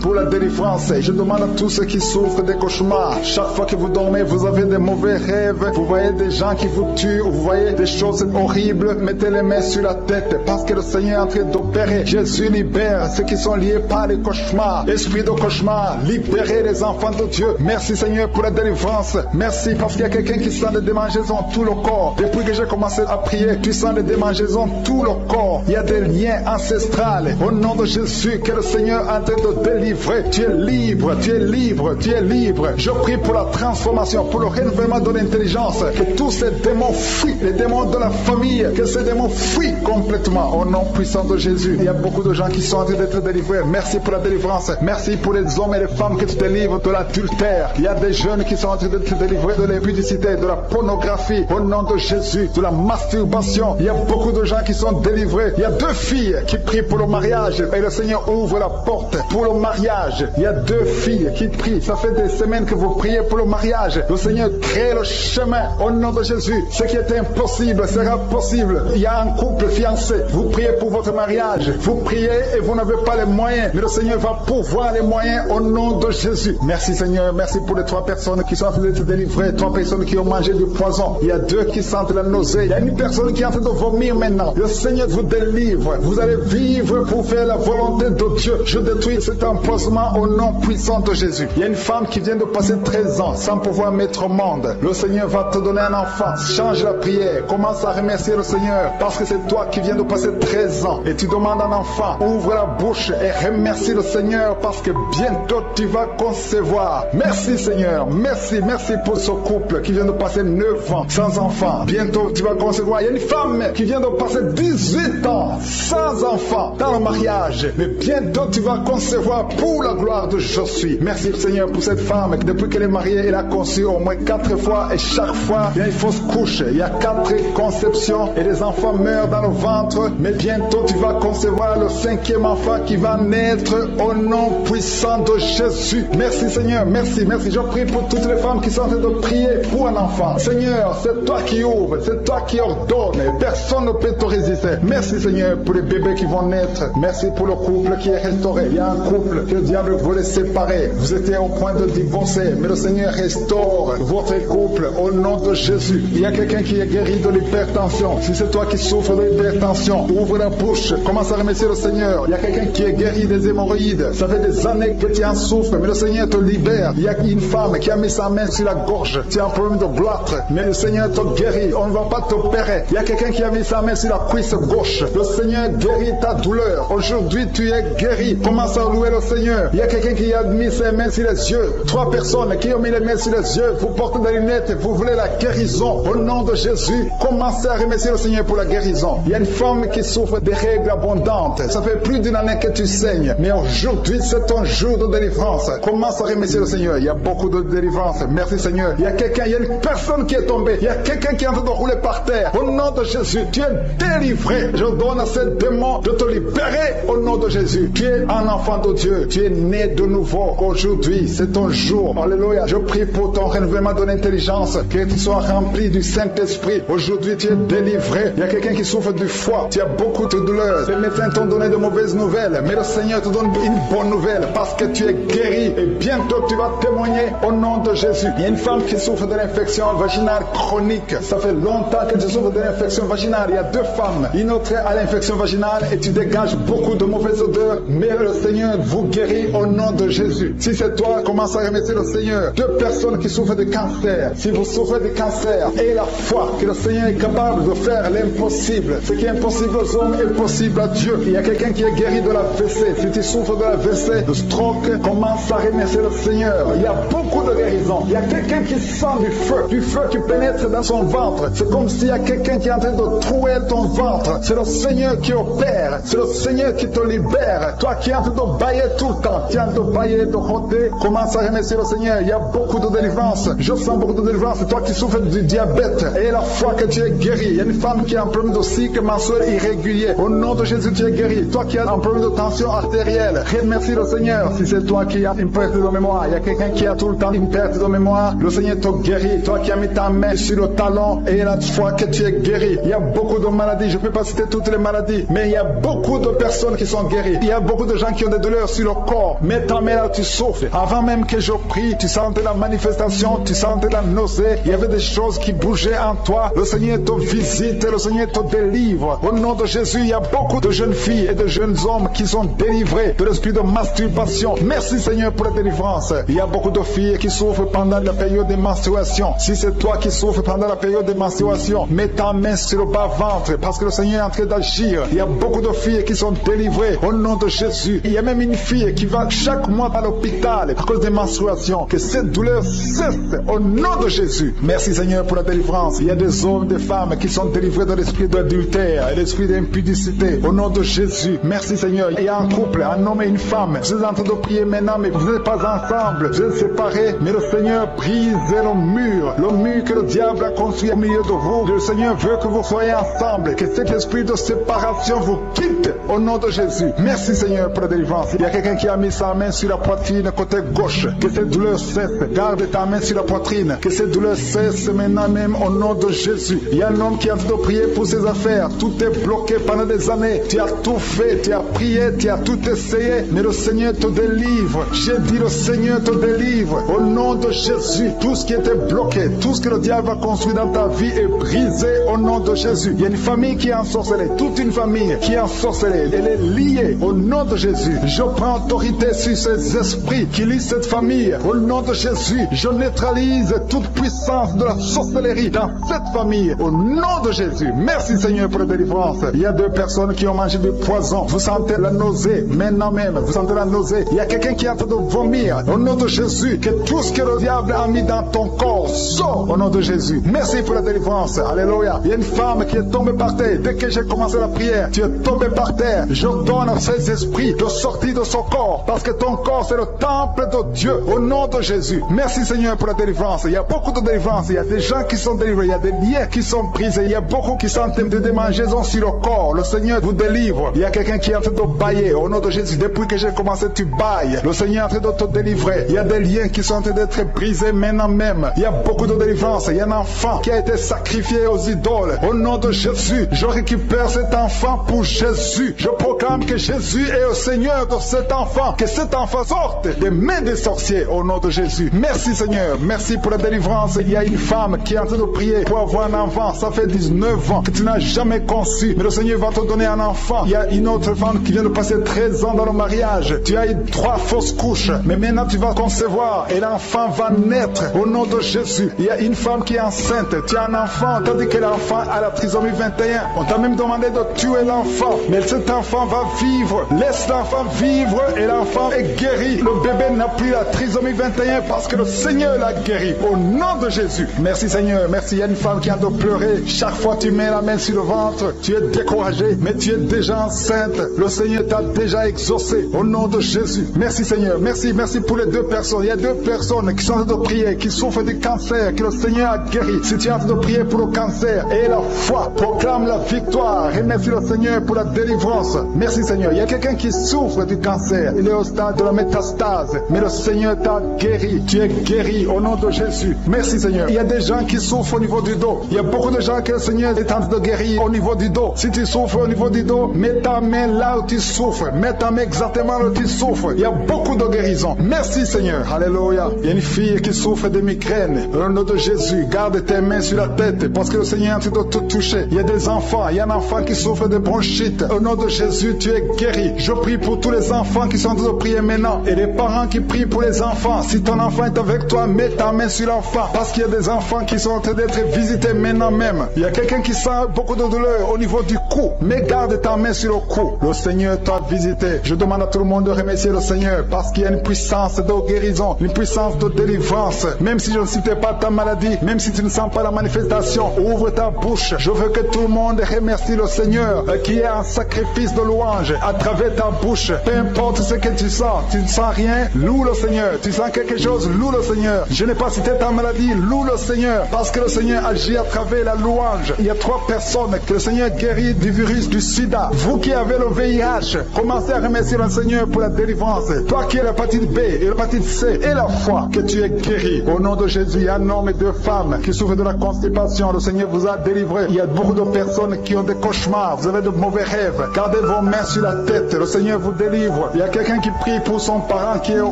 S2: pour la délivrance. Je demande à tous ceux qui souffrent des cauchemars. Chaque fois que vous dormez, vous avez des mauvais rêves. Vous voyez des gens qui vous tuent. Vous voyez des choses horribles. Mettez les mains sur la tête parce que le Seigneur est en train d'opérer. Jésus libère ceux qui sont liés par les cauchemars. Esprit de cauchemar, libérez les enfants de Dieu. Merci Seigneur pour la délivrance. Merci parce qu'il y a quelqu'un qui sent des démangeaisons tout le corps. Depuis que j'ai commencé à prier, tu sens des démangeaisons tout le corps. Il y a des liens ancestrales. Au nom de Jésus, que le Seigneur est en train de délivrer. Tu es libre, tu es libre, tu es libre. Je prie pour la transformation, pour le renouvellement de l'intelligence. Que tous ces démons fuient, les démons de la famille, que ces démons fuient complètement. Au nom puissant de Jésus. Il y a beaucoup de gens qui sont en train d'être délivrés. Merci pour la délivrance. Merci pour les hommes et les femmes que tu délivres de l'adultère. Il y a des jeunes qui sont en train d'être délivrés de l'impudicité, de la pornographie. Au nom de Jésus, de la masturbation. Il y a beaucoup de gens qui sont délivrés. Il y a 2 filles qui prient pour le mariage et le Seigneur ouvre la porte pour le mariage. Il y a 2 filles qui prient. Ça fait des semaines que vous priez pour le mariage. Le Seigneur crée le chemin au nom de Jésus. Ce qui est impossible sera possible. Il y a un couple fiancé. Vous priez pour votre mariage. Vous priez et vous n'avez pas les moyens. Mais le Seigneur va pourvoir les moyens au nom de Jésus. Merci Seigneur. Merci pour les 3 personnes qui sont en train de se délivrer, 3 personnes qui ont mangé du poison. Il y a 2 qui sentent la nausée. Il y a une personne qui est en train de vomir maintenant. Le Seigneur vous délivre. Vous allez vivre pour faire la volonté de Dieu. Je détruis cet empoisonnement au nom puissant de Jésus. Il y a une femme qui vient de passer 13 ans sans pouvoir mettre au monde. Le Seigneur va te donner un enfant. Change la prière. Commence à remercier le Seigneur parce que c'est toi qui viens de passer 13 ans et tu demandes un enfant. Ouvre la bouche et remercie le Seigneur parce que bientôt tu vas concevoir. Merci Seigneur. Merci pour ce couple qui vient de passer 9 ans sans enfant. Bientôt tu vas concevoir. Il y a une femme qui vient de passer 18 ans sans enfant dans le mariage. Mais bientôt tu vas concevoir pour la gloire de Je suis. Merci Seigneur pour cette femme qui depuis qu'elle est mariée, elle a conçu au moins 4 fois et chaque fois il y a une fausse couche. Il y a 4 conceptions et les enfants meurent dans le ventre. Mais bientôt tu vas concevoir le 5e enfant qui va naître au nom puissant de Jésus. Merci Seigneur, merci. Je prie pour toutes les femmes qui sont en train de prier pour un enfant. Seigneur, c'est toi qui ouvres, c'est toi qui ordonnes. Personne ne peut te résister. Merci Seigneur pour les bébés qui vont naître. Merci pour le couple qui est restauré. Il y a un couple que le diable voulait séparer. Vous étiez au point de divorcer, mais le Seigneur restaure votre couple au nom de Jésus. Il y a quelqu'un qui est guéri de l'hypertension. Si c'est toi qui souffres de l'hypertension, ouvre la bouche, commence à remercier le Seigneur. Il y a quelqu'un qui est guéri des hémorroïdes. Ça fait des années que tu en souffres, mais le Seigneur te libère. Il y a une femme qui a mis sa main sur la gorge. Tu as un problème de gloître, mais le Seigneur te guérit. On ne va pas t'opérer. Il y a quelqu'un qui a mis sa main sur la cuisse gauche. Le Seigneur guérit ta douleur. Aujourd'hui, tu es guéri. Commence à louer le Seigneur. Il y a quelqu'un qui a mis ses mains sur les yeux. 3 personnes qui ont mis les mains sur les yeux. Vous portez des lunettes. Vous voulez la guérison. Au nom de Jésus, commencez à remercier le Seigneur pour la guérison. Il y a une femme qui souffre des règles abondantes. Ça fait plus d'une année que tu saignes. Mais aujourd'hui, c'est ton jour de délivrance. Commence à remercier le Seigneur. Il y a beaucoup de délivrance. Merci Seigneur. Il y a une personne qui est tombée. Il y a quelqu'un qui est en train de rouler par terre. Au nom de Jésus, tu es délivré. Je donne à ces démons de te libérer au nom de Jésus. Tu es un enfant de Dieu. Tu es né de nouveau. Aujourd'hui, c'est ton jour. Alléluia. Je prie pour ton renouvellement de l'intelligence. Que tu sois rempli du Saint-Esprit. Aujourd'hui, tu es délivré. Il y a quelqu'un qui souffre du foie. Tu as beaucoup de douleurs. Les médecins t'ont donné de mauvaises nouvelles. Mais le Seigneur te donne une bonne nouvelle parce que tu es guéri. Et bientôt, tu vas témoigner au nom de Jésus. Il y a une femme qui souffre de l'infection vaginale chronique. Ça fait longtemps que tu souffres de l'infection vaginale. Il y a 2 femmes. Une autre a l'infection vaginale et tu dégages beaucoup de mauvaises odeurs. Mais le Seigneur vous guérit au nom de Jésus. Si c'est toi, commence à remercier le Seigneur. 2 personnes qui souffrent de cancer. Si vous souffrez de cancer, ayez la foi que le Seigneur est capable de faire l'impossible. Ce qui est impossible aux hommes est possible à Dieu. Il y a quelqu'un qui est guéri de la WC. Si tu souffres de la WC, de stroke, commence à remercier le Seigneur. Il y a beaucoup de guérisons. Il y a quelqu'un qui sent du feu qui pénètre dans son ventre. C'est comme s'il y a quelqu'un qui est en train de trouer ton ventre. C'est le Seigneur qui opère. C'est le Seigneur qui te libère. Toi qui es en train de bailler tout le temps, tu es en train de bailler, de rôder, commence à remercier le Seigneur. Il y a beaucoup de délivrance. Je sens beaucoup de délivrance. Toi qui souffres du diabète, et la foi que tu es guéri. Il y a une femme qui a un problème de cycle mensuel irrégulier. Au nom de Jésus, tu es guéri. Toi qui as un problème de tension artérielle, remercie le Seigneur. Si c'est toi qui as une perte de mémoire, il y a quelqu'un qui a tout le temps une perte de mémoire, le Seigneur te guérit. Toi qui as mis ta main sur le talon et la foi que tu es guéri. Il y a beaucoup de maladies. Je ne peux pas citer toutes les maladies, mais il y a beaucoup de personnes qui sont guéries. Il y a beaucoup de gens qui ont des douleurs sur le corps. Mets ta main là où tu souffres. Avant même que je prie, tu sentais la manifestation, tu sentais la nausée. Il y avait des choses qui bougeaient en toi. Le Seigneur te visite, le Seigneur te délivre. Au nom de Jésus, il y a beaucoup de jeunes filles et de jeunes hommes qui sont délivrés de l'esprit de masturbation. Merci Seigneur pour la délivrance. Il y a beaucoup de filles qui souffrent pendant la période de menstruation. Si c'est toi qui souffres pendant la période de menstruation, mets ta main sur le bas-ventre parce que le Seigneur est en train d'agir. Il y a beaucoup de filles qui sont délivrées au nom de Jésus. Il y a même une fille qui va chaque mois à l'hôpital à cause des menstruations. Que cette douleur cesse au nom de Jésus. Merci Seigneur pour la délivrance. Il y a des hommes, des femmes qui sont délivrés de l'esprit d'adultère et l'esprit d'impudicité au nom de Jésus. Merci Seigneur. Il y a un couple, un homme et une femme. Vous êtes en train de prier maintenant, mais vous n'êtes pas ensemble. Vous êtes séparés, mais le Seigneur brise le mur que le diable a construit au milieu de vous. Le Seigneur veut que vous soyez ensemble, que cet esprit de séparation vous quitte au nom de Jésus. Merci Seigneur pour la délivrance. Il y a quelqu'un qui a mis sa main sur la poitrine côté gauche. Que cette douleur cesse. Garde ta main sur la poitrine. Que cette douleur cesse maintenant même au nom de Jésus. Il y a un homme qui est en train de prier pour ses affaires. Tout est bloqué pendant des années. Tu as tout fait, tu as prié, tu as tout essayé, mais le Seigneur te délivre. J'ai dit le Seigneur te délivre. délivre. Au nom de Jésus, tout ce qui était bloqué, tout ce que le diable a construit dans ta vie est brisé au nom de Jésus. Il y a une famille qui est ensorcelée, toute une famille qui est ensorcelée. Elle est liée au nom de Jésus. Je prends autorité sur ces esprits qui lient cette famille. Au nom de Jésus, je neutralise toute puissance de la sorcellerie dans cette famille. Au nom de Jésus. Merci Seigneur pour la délivrance. Il y a 2 personnes qui ont mangé du poison. Vous sentez la nausée maintenant même. Vous sentez la nausée. Il y a quelqu'un qui est en train de vomir. Au nom de Jésus, que tout ce que le diable a mis dans ton corps sort au nom de Jésus. Merci pour la délivrance. Alléluia. Il y a une femme qui est tombée par terre. Dès que j'ai commencé la prière, tu es tombé par terre. Je donne à ces esprits de sortir de son corps. Parce que ton corps, c'est le temple de Dieu. Au nom de Jésus. Merci Seigneur pour la délivrance. Il y a beaucoup de délivrance. Il y a des gens qui sont délivrés. Il y a des liens qui sont brisés. Il y a beaucoup qui sont en train de démangeaisons sur le corps. Le Seigneur vous délivre. Il y a quelqu'un qui est en train de bailler. Au nom de Jésus, depuis que j'ai commencé, tu bailles. Le Seigneur est en train de te délivrer. Il y a des liens qui sont en train d'être brisés maintenant même. Il y a beaucoup de délivrance. Il y a un enfant qui a été sacrifié aux idoles. Au nom de Jésus, je récupère cet enfant pour Jésus. Je proclame que Jésus est le Seigneur de cet enfant. Que cet enfant sorte des mains des sorciers au nom de Jésus. Merci Seigneur. Merci pour la délivrance. Il y a une femme qui est en train de prier pour avoir un enfant. Ça fait 19 ans que tu n'as jamais conçu. Mais le Seigneur va te donner un enfant. Il y a une autre femme qui vient de passer 13 ans dans le mariage. Tu as eu 3 fausses couches. Mais maintenant tu vas concevoir et l'enfant va naître au nom de Jésus. Il y a une femme qui est enceinte. Tu as un enfant. On t'a dit que l'enfant a la trisomie 21. On t'a même demandé de tuer l'enfant. Mais cet enfant va vivre. Laisse l'enfant vivre et l'enfant est guéri. Le bébé n'a plus la trisomie 21 parce que le Seigneur l'a guéri. Au nom de Jésus. Merci Seigneur. Merci. Il y a une femme qui a de pleurer. Chaque fois tu mets la main sur le ventre, tu es découragé, mais tu es déjà enceinte. Le Seigneur t'a déjà exaucé. Au nom de Jésus. Merci Seigneur. Merci. Merci pour les 2 personnes. Il y a 2 personnes qui sont en train de prier, qui souffrent du cancer, que le Seigneur a guéri. Si tu es en train de prier pour le cancer et la foi, proclame la victoire. Remercie le Seigneur pour la délivrance. Merci Seigneur. Il y a quelqu'un qui souffre du cancer. Il est au stade de la métastase. Mais le Seigneur t'a guéri. Tu es guéri au nom de Jésus. Merci Seigneur. Il y a des gens qui souffrent au niveau du dos. Il y a beaucoup de gens que le Seigneur est en train de guérir au niveau du dos. Si tu souffres au niveau du dos, mets ta main là où tu souffres. Mets ta main exactement là où tu souffres. Il y a beaucoup de guérisons. Merci Seigneur. Alléluia. Il y a une fille qui souffre de migraine. Au nom de Jésus, garde tes mains sur la tête parce que le Seigneur est en train de te toucher. Il y a des enfants. Il y a un enfant qui souffre de bronchite. Au nom de Jésus, tu es guéri. Je prie pour tous les enfants qui sont en train de prier maintenant. Et les parents qui prient pour les enfants. Si ton enfant est avec toi, mets ta main sur l'enfant. Parce qu'il y a des enfants qui sont en train d'être visités maintenant même. Il y a quelqu'un qui sent beaucoup de douleur au niveau du cou. Mais garde ta main sur le cou. Le Seigneur t'a visité. Je demande à tout le monde de remercier le Seigneur parce qu'il y a une puissance de guérison, une puissance de délivrance. Même si je ne citais pas ta maladie, même si tu ne sens pas la manifestation, ouvre ta bouche. Je veux que tout le monde remercie le Seigneur qui est un sacrifice de louange à travers ta bouche. Peu importe ce que tu sens, tu ne sens rien, loue le Seigneur. Tu sens quelque chose, loue le Seigneur. Je n'ai pas cité ta maladie, loue le Seigneur parce que le Seigneur agit à travers la louange. Il y a 3 personnes que le Seigneur guérit du virus du sida. Vous qui avez le VIH, commencez à remercier le Seigneur pour la délivrance. Toi qui as l'hépatite B et l'hépatite C et la foi, que tu es guéri. Au nom de Jésus, il y a un homme et 2 femmes qui souffrent de la constipation. Le Seigneur vous a délivré. Il y a beaucoup de personnes qui ont des cauchemars. Vous avez de mauvais rêves. Gardez vos mains sur la tête. Le Seigneur vous délivre. Il y a quelqu'un qui prie pour son parent qui est au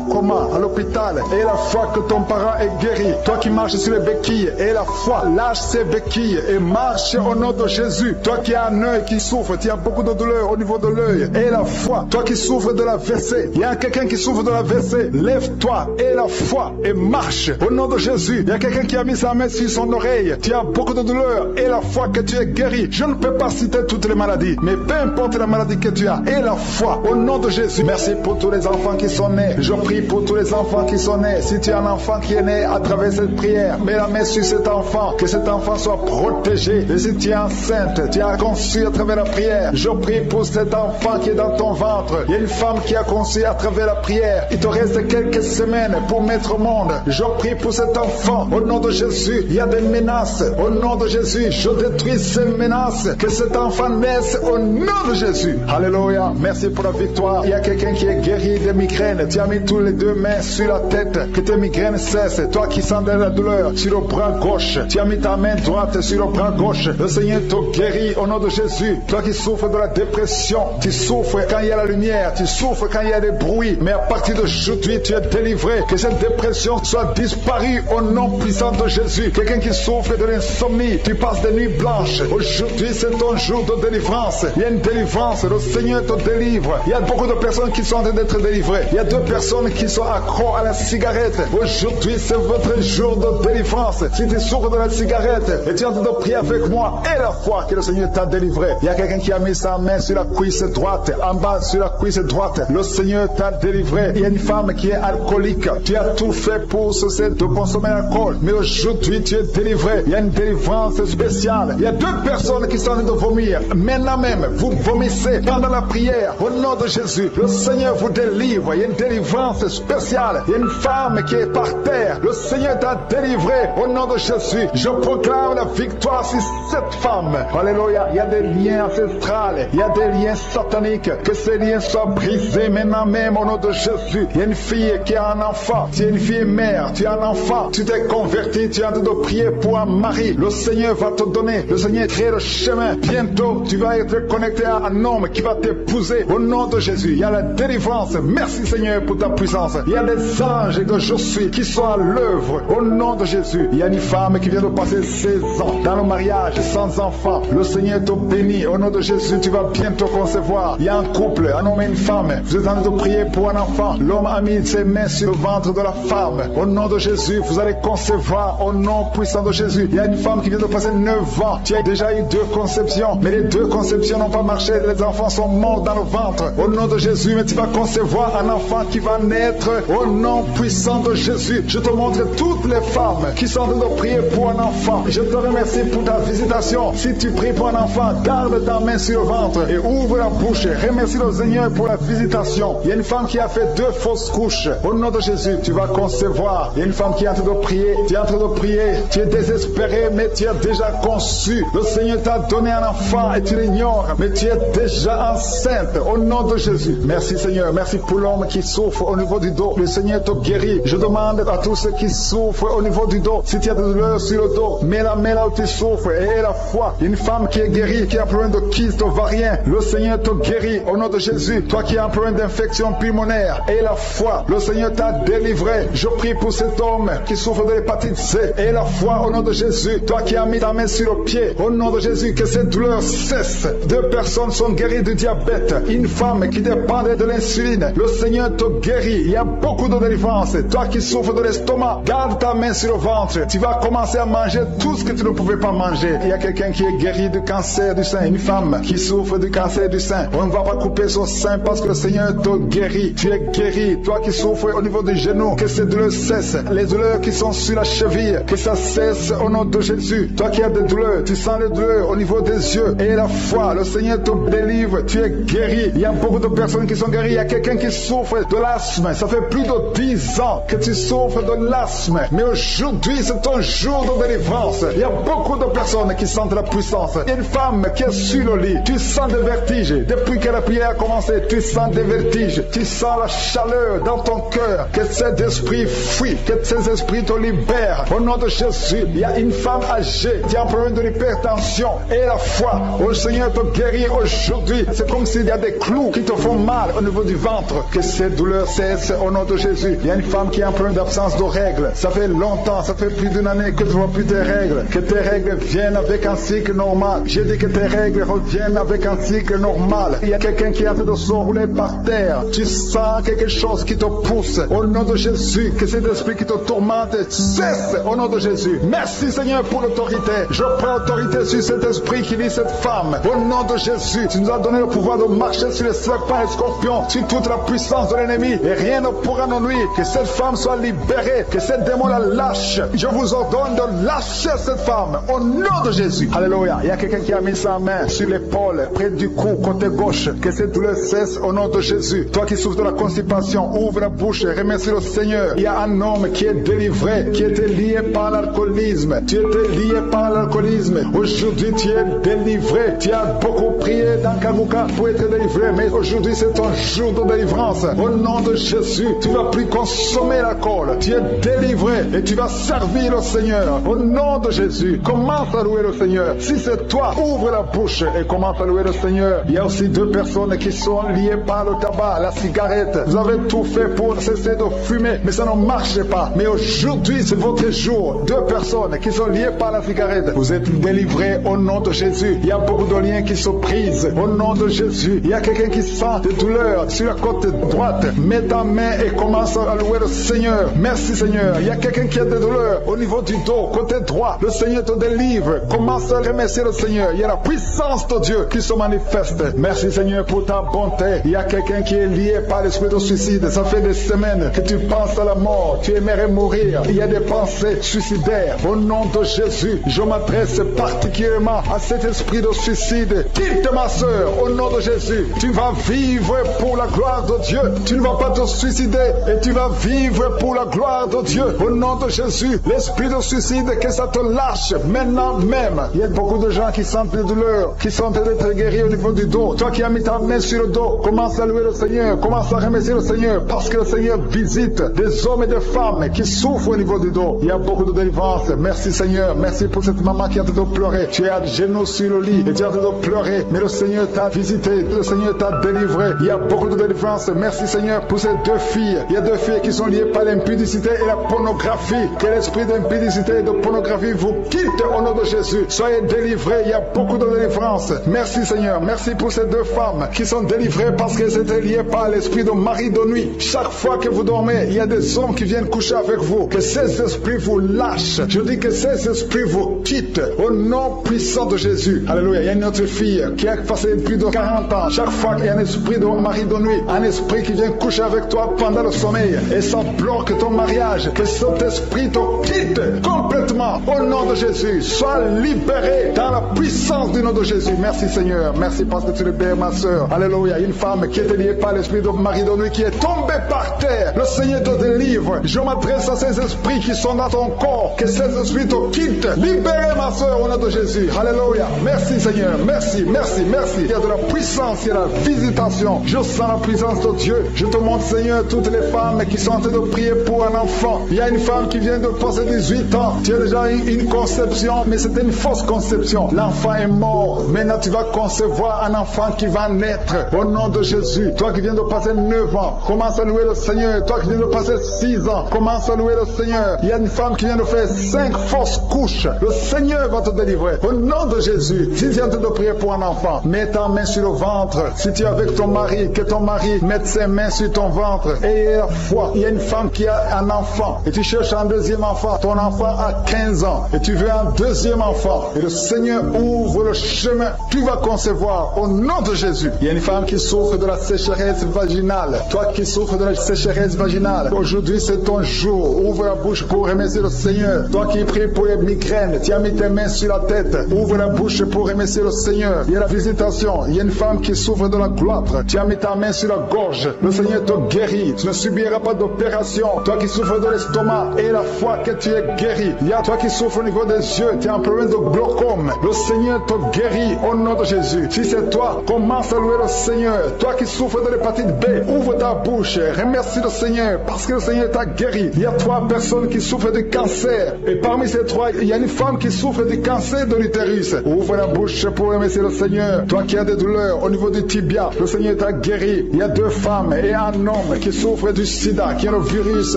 S2: coma, à l'hôpital. Et la foi que ton parent est guéri. Toi qui marches sur les béquilles, et la foi, lâche ces béquilles et marche au nom de Jésus. Toi qui as un œil qui souffre, tu as beaucoup de douleur au niveau de l'œil. Et la foi, toi qui souffres de la WC, il y a quelqu'un qui souffre de la WC, lève-toi et la foi et marche au nom de Jésus. Il y a quelqu'un qui a mis sa main sur son oreille, tu as beaucoup de douleur et la foi que tu es guéri. Je ne peux pas citer toutes les maladies, mais peu importe la maladie que tu as, et la foi au nom de Jésus. Merci pour tous les enfants qui sont nés. Je prie pour tous les enfants qui sont nés. Si tu as un enfant qui est né à travers cette prière, mets la main sur cet enfant, que cet enfant soit protégé. Et si tu es enceinte, tu as conçu à travers la prière, je prie pour cet enfant qui est dans ton ventre. Il y a une femme qui a conçu à travers la prière. Il te reste quelques semaines pour mettre au monde. Je prie pour cet enfant. Au nom de Jésus, il y a des menaces. Au nom de Jésus, je détruis ces menaces. Que cet enfant naisse au nom de Jésus. Alléluia. Merci pour la victoire. Il y a quelqu'un qui est guéri de migraines. Tu as mis tous les 2 mains sur la tête. Que tes migraines cessent. Toi qui sens de la douleur sur le bras gauche, tu as mis ta main droite sur le bras gauche. Le Seigneur te guérit au nom de Jésus. Toi qui souffres de la dépression, tu souffres quand il y a la lumière, tu souffres quand il y a des bruits. Mais à partir d'aujourd'hui, tu es délivré. délivré. Que cette dépression soit disparue au nom puissant de Jésus. Quelqu'un qui souffre de l'insomnie, tu passes des nuits blanches. Aujourd'hui, c'est ton jour de délivrance. Il y a une délivrance. Le Seigneur te délivre. Il y a beaucoup de personnes qui sont en train d'être délivrées. Il y a 2 personnes qui sont accros à la cigarette. Aujourd'hui, c'est votre jour de délivrance. Si tu souffres de la cigarette et tu es en train de prier avec moi, et la foi que le Seigneur t'a délivré. Il y a quelqu'un qui a mis sa main sur la cuisse droite, en bas sur la cuisse droite. Le Seigneur t'a délivré. Il y a une femme qui est alcoolique. Tu as tout fait pour cesser de consommer l'alcool. Mais aujourd'hui, tu es délivré. Il y a une délivrance spéciale. Il y a 2 personnes qui sont en train de vomir. Maintenant même, vous vomissez pendant la prière. Au nom de Jésus, le Seigneur vous délivre. Il y a une délivrance spéciale. Il y a une femme qui est par terre. Le Seigneur t'a délivré. Au nom de Jésus, je proclame la victoire sur cette femme. Alléluia. Il y a des liens ancestrales. Il y a des liens sataniques. Que ces liens soient brisés maintenant même au nom de Jésus. Il y a une fille qui a un enfant. Tu es une fille mère. Tu as un enfant. Tu t'es converti. Tu es en train de prier pour un mari. Le Seigneur va te donner. Le Seigneur crée le chemin. Bientôt, tu vas être connecté à un homme qui va t'épouser. Au nom de Jésus, il y a la délivrance. Merci Seigneur pour ta puissance. Il y a des anges que je suis qui sont à l'œuvre. Au nom de Jésus, il y a une femme qui vient de passer 16 ans dans le mariage sans enfant. Le Seigneur te bénit. Au nom de Jésus, tu vas bientôt concevoir. Il y a un couple, un homme et une femme. Vous êtes en train de prier pour un enfant. L'homme a mis ses mains sur le ventre de la femme. Au nom de Jésus, vous allez concevoir au nom puissant de Jésus. Il y a une femme qui vient de passer 9 ans. Tu as déjà eu 2 conceptions, mais les 2 conceptions n'ont pas marché. Les enfants sont morts dans le ventre. Au nom de Jésus, mais tu vas concevoir un enfant qui va naître au nom puissant de Jésus. Je te montre toutes les femmes qui sont en train de prier pour un enfant. Je te remercie pour ta visitation. Si tu pries pour un enfant, garde ta main sur le ventre et ouvre la bouche. Remercie le Seigneur pour la visitation. Il y a une femme qui a fait 2 fausses couches. Au nom de Jésus, tu vas concevoir. Il y a une femme qui est en train de prier. Tu es en train de prier. Tu es désespéré, mais tu as déjà conçu. Le Seigneur t'a donné un enfant et tu l'ignores, mais tu es déjà enceinte. Au nom de Jésus. Merci Seigneur. Merci pour l'homme qui souffre au niveau du dos. Le Seigneur te guérit. Je demande à tous ceux qui souffrent au niveau du dos, si tu as des douleurs sur le dos, mets la main là où tu souffres et aie la foi. Une femme qui est guérie, qui a un problème de kyste ovarien, le Seigneur te guérit au nom de Jésus. Toi qui as un problème d'infection pulmonaire, aie la foi. Le Seigneur t'a délivré. Je prie pour cet homme qui souffre de l'hépatite C. Aie la foi au nom de Jésus. Toi qui as mis ta main sur le pied, au nom de Jésus, que cette douleur cesse. 2 personnes sont guéries du diabète. Une femme qui dépendait de l'insuline, le Seigneur te guérit. Il y a beaucoup de délivrance. Toi qui souffres de l'estomac, garde ta main sur le ventre. Tu vas commencer à manger tout ce que tu ne pouvais pas manger. Il y a quelqu'un qui est guéri du cancer du sein. Une femme qui souffre du cancer du sein. On ne va pas couper son sein parce que le Seigneur te guérit. Tu es guéri. Toi qui souffres au niveau du genou, que ces douleurs cessent. Les douleurs qui sont sur la cheville, que ça cesse au nom de Jésus. Toi qui as des douleurs, tu sens les douleurs au niveau des yeux. Et la foi, le Seigneur te délivre. Tu es guéri. Il y a beaucoup de personnes qui sont guéries. Il y a quelqu'un qui souffre de l'asthme. Ça fait plus de 10 ans que tu souffres de l'asthme. Mais aujourd'hui, c'est ton jour de délivrance. Il y a beaucoup de personnes qui sentent la puissance. Il y a une femme qui est sur le lit. Tu sens des vertiges. Depuis que la prière a commencé, tu sens des vertiges. Tu sens la chaleur dans ton cœur. Que cet esprit fuit. Que ces esprits te libèrent. Au nom de Jésus, il y a une femme âgée qui a un problème de l'hypertension. Et la foi, le Seigneur te guérit aujourd'hui. C'est comme s'il y a des clous qui te font mal au niveau du ventre. Que ces douleurs cessent au nom de Jésus. Il y a une femme qui a un problème d'absence de règles. Ça fait longtemps, ça fait plus d'une année que tu ne vois plus tes règles. Que tes règles viennent avec un cycle normal. J'ai dit que tes règles reviennent avec un cycle normal. Il y a quelqu'un qui est en train de se rouler par terre. Tu sens quelque chose qui te pousse. Au nom de Jésus, que cet esprit qui te tourmente cesse au nom de Jésus. Merci Seigneur pour l'autorité. Je prends autorité sur cet esprit qui lit cette femme. Au nom de Jésus, tu nous as donné le pouvoir de marcher sur les serpents et les scorpions, sur toute la puissance de l'ennemi. Et rien ne pourra nous nuire. Que cette femme soit libérée. Que cette démon la lâche. Je vous ordonne de lâcher cette femme. Au nom de Jésus. Alléluia. Il y a quelqu'un qui a mis sa main sur l'épaule, près du cou, côté gauche. Que cette douleur cesse au nom de Jésus. Toi qui souffres de la constipation, ouvre la bouche et remercie le Seigneur. Il y a un homme qui est délivré, qui était lié par l'alcoolisme. Tu étais lié par l'alcoolisme. Aujourd'hui, tu es délivré. Tu as beaucoup prié dans Kanguka pour être délivré. Mais aujourd'hui, c'est ton jour de délivrance. Au nom de Jésus, tu ne vas plus consommer l'alcool. Tu es délivré et tu vas servir le Seigneur. Au nom de Jésus, commence à louer le Seigneur. Si c'est toi, ouvre la bouche et commence à louer le Seigneur. Il y a aussi 2 personnes qui sont liées par le tabac, la cigarette. Vous avez tout fait pour cesser arrêté de fumer, mais ça ne marchait pas. Mais aujourd'hui, c'est votre jour. 2 personnes qui sont liées par la cigarette, vous êtes délivrés au nom de Jésus. Il y a beaucoup de liens qui se brisent au nom de Jésus. Il y a quelqu'un qui sent des douleurs sur la côte droite. Mets ta main et commence à louer le Seigneur. Merci Seigneur. Il y a quelqu'un qui a des douleurs au niveau du dos, côté droit. Le Seigneur te délivre. Commence à remercier le Seigneur. Il y a la puissance de Dieu qui se manifeste. Merci Seigneur pour ta bonté. Il y a quelqu'un qui est lié par l'esprit de suicide. Ça fait des semaines que tu penses à la mort. Tu aimerais mourir. Il y a des pensées suicidaires. Au nom de Jésus, je m'adresse particulièrement à cet esprit de suicide. Quitte ma soeur, au nom de Jésus. Tu vas vivre pour la gloire de Dieu. Tu ne vas pas te suicider et tu vas vivre pour la gloire de Dieu. Au nom de Jésus, l'esprit de suicide, que ça te lâche maintenant même. Il y a beaucoup de gens qui sentent des douleurs, qui sont d'être guéris au niveau du dos. Toi qui as mis ta main sur le dos, commence à louer le Seigneur, commence à remercier le Seigneur, parce que le Seigneur visite des hommes et des femmes qui souffrent au niveau du dos. Il y a beaucoup de délivrance. Merci Seigneur, merci pour cette maman qui a train de pleurer. Tu es à genoux sur le lit et tu es en train de pleurer, mais le Seigneur t'a visité, le Seigneur t'a délivré. Il y a beaucoup de délivrance. Merci Seigneur pour ces 2 filles. Il y a 2 filles qui sont liées par l'impudicité et la pornographie. Que l'esprit d'impudicité et de pornographie vous quitte au nom de Jésus. Soyez délivrés. Il y a beaucoup de délivrance. Merci Seigneur. Merci pour ces 2 femmes qui sont délivrées parce qu'elles étaient liées par l'esprit de mari de nuit. Chaque fois que vous dormez, il y a des hommes qui viennent coucher avec vous. Que ces esprits vous lâchent. Je dis que ces esprits vous quittent au nom puissant de Jésus. Alléluia. Il y a une autre fille qui a passé plus de 40 ans. Chaque fois qu'il y a un esprit de mari de nuit, un esprit qui vient coucher avec toi pendant le sommeil et ça bloque ton mariage, que cet esprit te quitte complètement au nom de Jésus. Sois libéré dans la puissance du nom de Jésus. Merci Seigneur. Merci parce que tu libères ma soeur. Alléluia. Une femme qui était liée par l'esprit de mari de nuit qui est tombée par terre. Le Seigneur te délivre. Je m'adresse à ces esprits qui sont dans ton corps. Que ces esprits te quittent. Libérez ma soeur au nom de Jésus. Alléluia. Merci Seigneur. Merci, merci, merci. Il y a de la puissance, il y a la visitation. Je sens la puissance de Dieu. Je te montre Seigneur toutes les femmes qui sont en train de prier pour un enfant. Il y a une femme qui vient de passer 18 ans. Tu as déjà eu une conception, mais c'était une fausse conception. L'enfant est mort. Maintenant tu vas concevoir un enfant qui va naître au nom de Jésus. Toi qui viens de passer 9 ans, commence à louer le Seigneur. Toi qui viens de passer 6 ans, commence à louer le Seigneur. Il y a une femme qui vient de faire 5 fausses couches. Le Seigneur va te délivrer au nom de Jésus. Si tu es en train de prier pour un enfant, mets ta main sur le ventre. Si tu es avec ton mari, que ton mari mette ses mains sur ton ventre. Et la foi, il y a une femme qui a un enfant et tu cherches un deuxième enfant. Ton enfant a 15 ans et tu veux un deuxième enfant. Et le Seigneur ouvre le chemin. Tu vas concevoir au nom de Jésus. Il y a une femme qui souffre de la sécheresse vaginale. Toi qui souffres de la sécheresse vaginale, aujourd'hui c'est ton jour. Ouvre la bouche pour remercier le Seigneur. Toi qui pries pour les migraines, tu as mis tes mains sur la tête. Ouvre la bouche pour remercier le Seigneur. Il y a la visitation. Il y a une femme qui souffre de la gloire. Tu as mis ta main sur la gorge. Le Seigneur te guérit. Tu ne subiras pas d'opération. Toi qui souffres de l'estomac et la foi que tu es guéri. Il y a toi qui souffres au niveau des yeux. Tu as un problème de glaucome. Le Seigneur te guérit au nom de Jésus. Si c'est toi, commence à louer le Seigneur. Toi qui souffres de l'hépatite B, ouvre ta bouche. Remercie le Seigneur parce que le Seigneur t'a guéri. Il y a 3 personnes qui souffrent de cancer. Et parmi ces 3, il y a une femme qui souffre du cancer de l'utérus. Ouvre la bouche pour remercier le Seigneur. Toi qui as des douleurs au niveau du tibia, le Seigneur t'a guéri. Il y a 2 femmes et un homme qui souffrent du sida, qui a le virus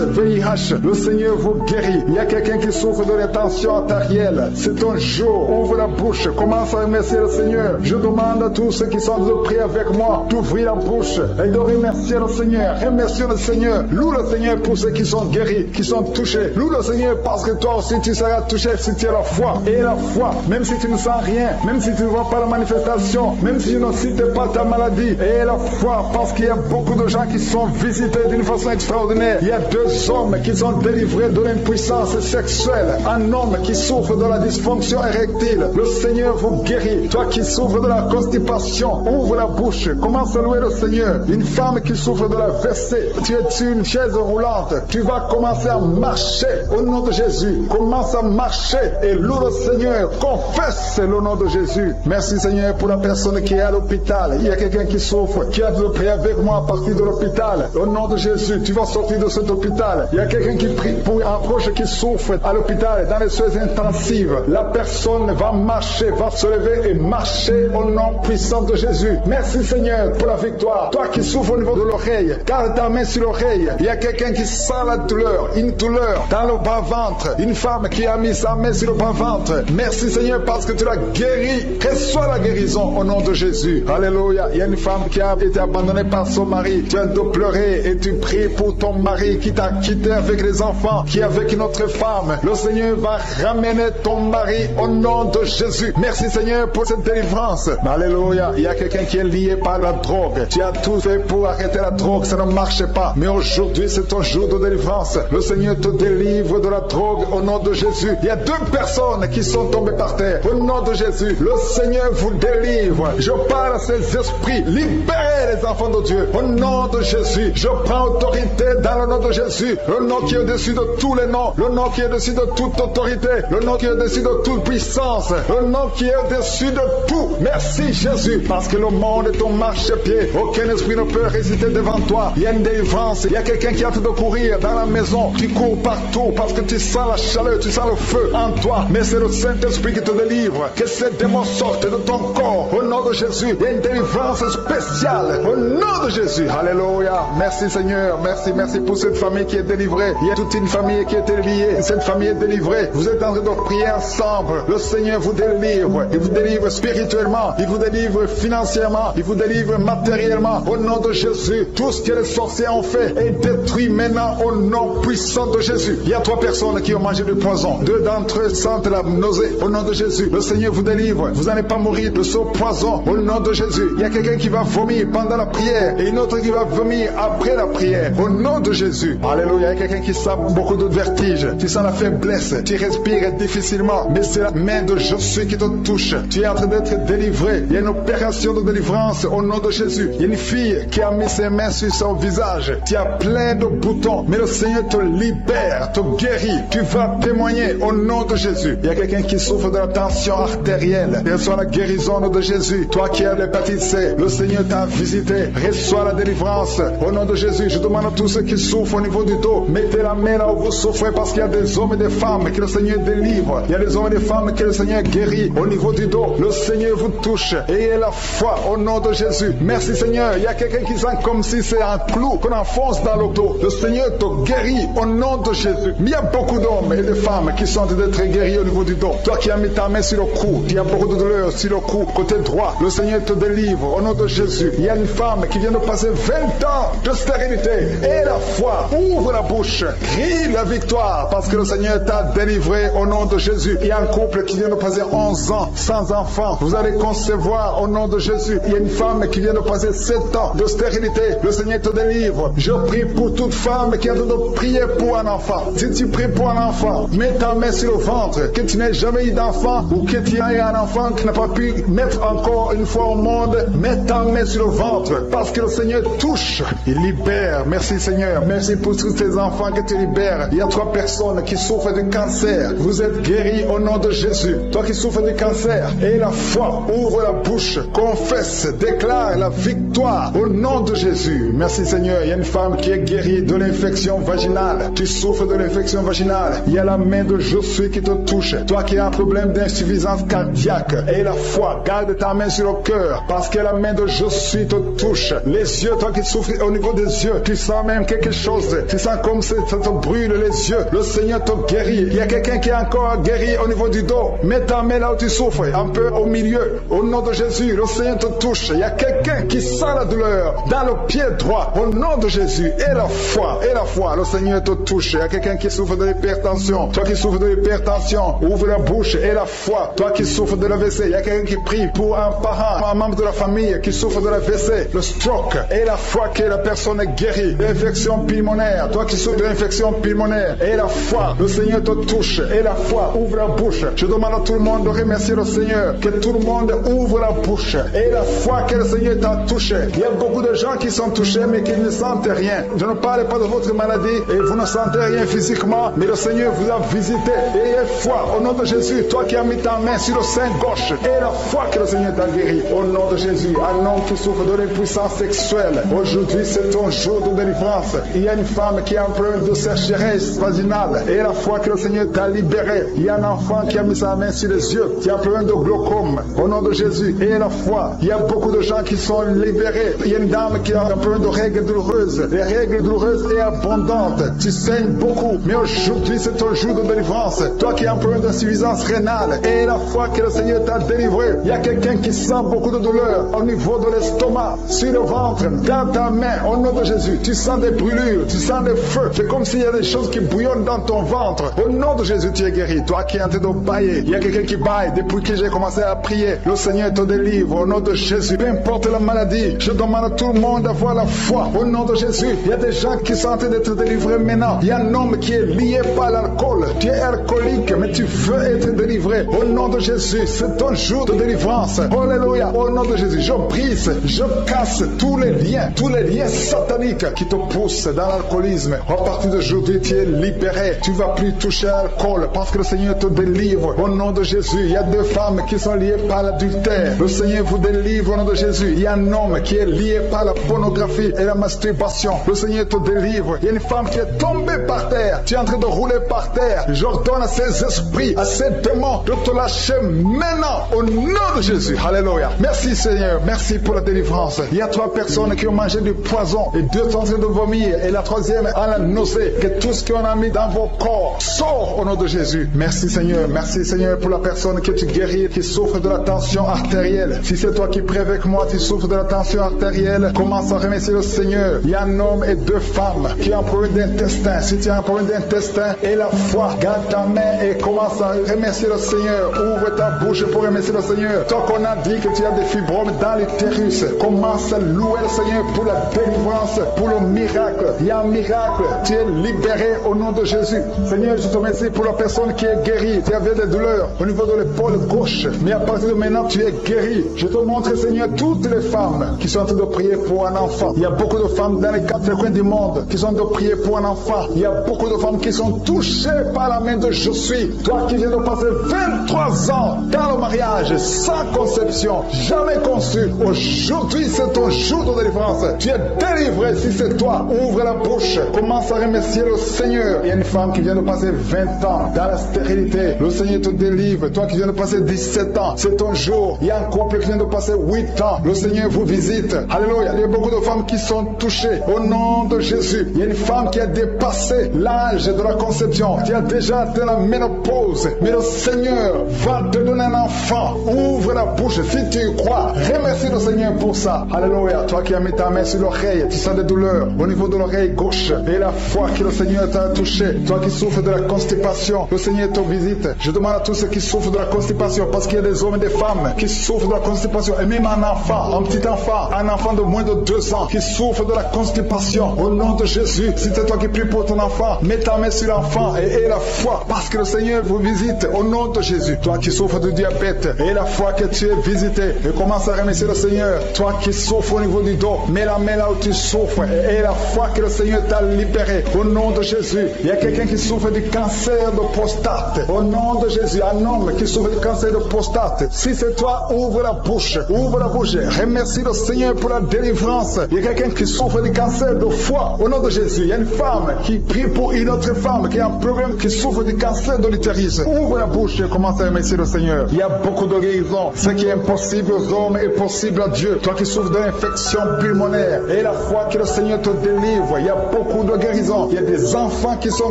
S2: VIH. Le Seigneur vous guérit. Il y a quelqu'un qui souffre de l'intention artérielle. C'est ton jour. Ouvre la bouche. Commence à remercier le Seigneur. Je demande à tous ceux qui sont de prier avec moi d'ouvrir la bouche et de remercier le Seigneur. Remercie le Seigneur. Loue le Seigneur pour ceux qui sont guéris, qui sont touchés. Loue le Seigneur parce que toi aussi tu seras touché si tu as la foi. Et la foi, même si tu ne sens rien, même si tu ne vois pas la manifestation, même si tu ne cites pas ta maladie. Et la foi, parce qu'il y a beaucoup de gens qui sont visités d'une façon extraordinaire. Il y a 2 hommes qui sont délivrés de l'impuissance sexuelle. Un homme qui souffre de la dysfonction érectile. Le Seigneur vous guérit. Toi qui souffres de la constipation, ouvre la bouche. Commence à louer le Seigneur. Une femme qui souffre de la WC, tu es sur une chaise roulante. Tu vas commencer à marcher au nom de Jésus. Commence à marcher et loue le Seigneur. Confesse le nom de Jésus. Merci Seigneur pour la personne qui est à l'hôpital. Il y a quelqu'un qui souffre, qui a de prier avec moi à partir de l'hôpital. Au nom de Jésus, tu vas sortir de cet hôpital. Il y a quelqu'un qui prie pour un proche qui souffre à l'hôpital, dans les soins intensives. La personne va marcher, va se lever et marcher au nom puissant de Jésus. Merci Seigneur pour la victoire. Toi qui souffres au niveau de l'oreille, garde ta main sur l'oreille oreilles. Il y a quelqu'un qui sent la douleur, une douleur dans le bas-ventre. Une femme qui a mis sa main sur le bas-ventre. Merci Seigneur parce que tu l'as guéri. Reçois la guérison au nom de Jésus. Alléluia. Il y a une femme qui a été abandonnée par son mari. Tu as de pleurer et tu pries pour ton mari qui t'a quitté avec les enfants, qui est avec une autre femme. Le Seigneur va ramener ton mari au nom de Jésus. Merci Seigneur pour cette délivrance. Alléluia. Il y a quelqu'un qui est lié par la drogue. Tu as tout fait pour arrêter la drogue, ça ne marche pas. Mais aujourd'hui, c'est ton jour de délivrance. Le Seigneur te délivre de la drogue au nom de Jésus. Il y a 2 personnes qui sont tombées par terre. Au nom de Jésus, le Seigneur vous délivre. Je parle à ces esprits. Libérez les enfants de Dieu. Au nom de Jésus, je prends autorité dans le nom de Jésus. Le nom qui est au-dessus de tous les noms. Le nom qui est au-dessus de toute autorité. Le nom qui est au-dessus de toute puissance. Le nom qui est au-dessus de tout. Merci Jésus. Parce que le monde est ton marchepied. Aucun esprit ne peut résister devant toi. Il y a une délivrance. Il y a quelqu'un qui est en train de courir dans la maison. Tu cours partout parce que tu sens la chaleur, tu sens le feu en toi. Mais c'est le Saint-Esprit qui te délivre. Que ces démons sortent de ton corps. Au nom de Jésus, il y a une délivrance spéciale. Au nom de Jésus. Alléluia. Merci Seigneur. Merci pour cette famille qui est délivrée. Il y a toute une famille qui est liée. Cette famille est délivrée. Vous êtes en train de prier ensemble. Le Seigneur vous délivre. Il vous délivre spirituellement. Il vous délivre financièrement. Il vous délivre matériellement. Au nom de Jésus. Tout ce que les sorciers ont fait est détruit maintenant au nom puissant de Jésus. Il y a 3 personnes qui ont mangé du poison. 2 d'entre eux sentent la nausée. Au nom de Jésus. Le Seigneur vous délivre. Vous n'allez pas mourir de ce poison. Au nom de Jésus. Il y a quelqu'un qui va vomir pendant la prière et une autre qui va vomir après la prière. Au nom de Jésus. Alléluia. Il y a quelqu'un qui sent beaucoup de vertige. Tu sens la faiblesse. Tu respires difficilement. Mais c'est la main de Jésus qui te touche. Tu es en train d'être délivré. Il y a une opération de délivrance au nom de Jésus. Il y a une fille qui a mis ses mains sur son visage. Tu as plein de boutons. Mais le Seigneur te libère, te guérit. Tu vas témoigner au nom de Jésus. Il y a quelqu'un qui souffre de la tension artérielle. Reçois la guérison au nom de Jésus. Toi qui as l'hépatite C, le Seigneur t'a visité. Reçois la délivrance au nom de Jésus. Je demande à tous ceux qui souffrent au niveau du dos, mettez la main là où vous souffrez parce qu'il y a des hommes et des femmes que le Seigneur délivre. Il y a des hommes et des femmes que le Seigneur guérit au niveau du dos. Le Seigneur vous touche. Ayez la foi au nom de Jésus. Merci Seigneur. Il y a quelqu'un qui sent comme si c'est un clou qu'on enfonce dans le dos. Le Seigneur te guérit au nom de Jésus. Mais il y a beaucoup d'hommes et de femmes qui sont d'être guéris au niveau du dos. Toi qui as mis ta main sur le cou, il y a beaucoup de douleur sur le cou, côté droit. Le Seigneur te délivre au nom de Jésus. Il y a une femme qui vient de passer 20 ans de stérilité. Et la foi, ouvre la bouche, crie la victoire parce que le Seigneur t'a délivré au nom de Jésus. Il y a un couple qui vient de passer 11 ans sans enfant. Vous allez concevoir au nom de Jésus. Il y a une femme qui vient de passer 7 ans de stérilité. Le Seigneur te délivre. Je prie pour toute femme qui a besoin de prier pour un enfant. Si tu pries pour un enfant, mets ta main sur le ventre. Que tu n'aies jamais eu d'enfant ou que tu aies un enfant qui n'a pas pu mettre encore une fois au monde, mets ta main sur le ventre parce que le Seigneur touche. Il libère. Merci Seigneur. Merci pour tous tes enfants que tu libères. Il y a 3 personnes qui souffrent de cancer. Vous êtes guéris au nom de Jésus. Toi qui souffres de cancer, et la foi, ouvre la bouche, confesse, déclare la victoire au nom de Jésus. Merci Seigneur. Il y a une femme qui est guérie de l'infection vaginale. Tu souffres de l'infection vaginale. Il y a la main de Jésus qui te touche. Toi qui as un problème d'insuffisance cardiaque, et la foi, garde ta main sur le cœur parce que la main de Jésus te touche. Les yeux, toi qui souffres au niveau des yeux, tu sens même quelque chose. Tu sens comme ça te brûle les yeux. Le Seigneur te guérit. Il y a quelqu'un qui est encore guéri au niveau du dos. Mets ta main là où tu souffres, un peu au milieu. Au nom de Jésus, le Seigneur te touche. Il y a quelqu'un qui sent la douleur dans le pied droit. Au nom de Jésus, et la foi, le Seigneur te touche. Il y a quelqu'un qui souffre de l'hypertension. Toi qui souffres de l'hypertension, ouvre la bouche et la foi. Toi qui souffres de l'AVC, il y a quelqu'un qui prie pour un parent, un membre de la famille qui souffre de l'AVC, le stroke, et la foi que la personne est guérie. L'infection pulmonaire, toi qui souffres de l'infection pulmonaire, et la foi, le Seigneur te touche. Et la foi, ouvre la bouche. Je demande à tout le monde de remercier le Seigneur. Que tout le monde ouvre la bouche. Et la foi que le Seigneur t'a touché. Il y a beaucoup de gens qui sont touchés mais qui ne sentent rien. Je ne parle pas de votre maladie et vous ne sentez rien physiquement, mais le Seigneur vous a visité. Et ayez foi au nom de Jésus. Toi qui as mis ta main sur le sein gauche, et la foi que le Seigneur t'a guéri. Au nom de Jésus, un homme qui souffre de l'impuissance sexuelle. Aujourd'hui, c'est ton jour de délivrance. Il y a une femme qui a un problème de sécheresse vaginale. Et la foi que le Seigneur t'a libéré. Il y a un enfant qui a mis sa main sur les yeux, qui a un problème de glaucome. Au nom de Jésus, et la foi. Il y a beaucoup de gens qui sont libérés. Il y a une dame qui a un problème de règles douloureuses. des règles douloureuses et abondantes. Tu saignes beaucoup, mais aujourd'hui c'est ton jour de délivrance. Toi qui as un problème d'insuffisance rénale et la foi que le Seigneur t'a délivré, il y a quelqu'un qui sent beaucoup de douleur au niveau de l'estomac, sur le ventre, dans ta main, au nom de Jésus. Tu sens des brûlures, tu sens des feux. C'est comme s'il y a des choses qui bouillonnent dans ton ventre. Au nom de Jésus, tu es guéri. Toi qui es en train de bailler, il y a quelqu'un qui baille depuis que j'ai commencé à prier. Le Seigneur te délivre au nom de Jésus. Peu importe la maladie, je demande à tout le monde d'avoir la foi. Au nom de Jésus, il y a des gens qui sont en train d'être délivrés maintenant. Il y a un homme qui est lié par l'alcool. Tu es alcoolique, mais tu veux être délivré. Au nom de Jésus, c'est ton jour de délivrance. Alléluia. Au nom de Jésus, je brise, je casse tous les liens sataniques qui te poussent dans l'alcoolisme. À partir d'aujourd'hui, tu es libéré. Tu ne vas plus toucher à l'alcool parce que le Seigneur te délivre. Au nom de Jésus, il y a deux femmes qui sont liées par l'adultère. Le Seigneur vous délivre au nom de Jésus. Il y a un homme qui est lié par la pornographie et la masturbation. Le Seigneur te délivre. Il y a une femme qui est tombée par terre. Tu es en train de rouler par terre. J'ordonne à ces esprits, à ces démons de te lâcher maintenant au nom de Jésus. Alléluia. Merci Seigneur. Merci pour la délivrance. Il y a 3 personnes qui ont mangé du poison et 2 sont en train de vomir et la 3e a la nausée. Que tout ce qu'on a mis dans vos corps sort au nom de Jésus. Merci Seigneur. Merci Seigneur pour la personne que tu guéris, qui souffre de la tension artérielle. Si c'est toi qui pries avec moi, tu souffres de la tension artérielle, commence à remercier le Seigneur. Il y a un homme et 2 femmes qui ont un problème d'intestin. Si tu as un problème d'intestin et la foi, garde ta main et commence à remercier le Seigneur. Ouvre ta bouche pour remercier le Seigneur. Toi qu'on a dit que tu as des fibromes dans l'utérus, commence à louer le Seigneur pour la délivrance, pour le miracle. Il y a un miracle. Tu es libéré au nom de Jésus. Seigneur, je te remercie pour la personne qui est guérie. Tu avais des douleurs au niveau de l'épaule gauche, mais à partir de maintenant, tu es guéri. Je te montre, Seigneur, toutes les femmes qui sont en train de prier pour un enfant. Il y a beaucoup de femmes dans les 4 coins du monde qui sont en train de prier pour un enfant. Il y a beaucoup de femmes qui sont touchées par la main de Je suis. Toi qui viens de passer 23 ans dans le mariage, sans conception, jamais conçu. Aujourd'hui, c'est ton jour de délivrance. Tu es délivré si c'est toi. Ouvre la bouche. Commence à remercier le Seigneur. Il y a une femme qui vient de passer 20 ans dans la stérilité. Le Seigneur te délivre. Toi qui viens de passer 17 ans, c'est ton jour. Il y a un couple qui vient de passer 8 ans. Le Seigneur vous visite. Alléluia. Il y a beaucoup de femmes qui sont touchées. Au nom de Jésus. Il y a une femme qui a dépassé l'âge de la conception, qui a déjà atteint la ménopause. Mais le Seigneur va te donner un enfant. Ouvre la bouche si tu y crois. Remercie le Seigneur pour ça. Alléluia. Toi qui as mis ta main sur l'oreille, tu sens des douleurs au niveau de l'oreille gauche. Et la foi que le Seigneur t'a touché. Toi qui souffres de la constipation, le Seigneur te visite. Je demande à tous ceux qui souffrent de la constipation, parce qu'il y a des hommes et des femmes qui souffrent de la constipation. Et même un enfant, un petit enfant, un enfant de moins de 2 ans qui souffre de la constipation. Au nom de Jésus, si c'est toi qui pries pour ton enfant, mets ta main sur l'enfant et aie la foi, parce que le Seigneur vous visite. Au nom de Jésus. Toi qui souffres de diabète, aie la foi que tu es visité et commence à remercier le Seigneur. Toi qui souffres au niveau du dos, mets la main là où tu souffres et aie la foi que le Seigneur t'a libéré. Au nom de Jésus. Il y a quelqu'un qui souffre du cancer de prostate. Au nom de Jésus. Un homme qui souffre du cancer de prostate. Si c'est toi, ouvre la bouche. Ouvre la bouche. Remercie le Seigneur pour la délivrance. Il y a quelqu'un qui souffre du cancer de foie. Au nom de Jésus. Il y a une femme qui prie pour une autre femme qui a un problème, qui souffre du cancer de l'utérus. Ouvre la bouche et commence à remercier le Seigneur. Il y a beaucoup de guérisons. Ce qui est impossible aux hommes est possible à Dieu. Toi qui souffres d'une infection pulmonaire, et la foi que le Seigneur te délivre. Il y a beaucoup de guérisons. Il y a des enfants qui sont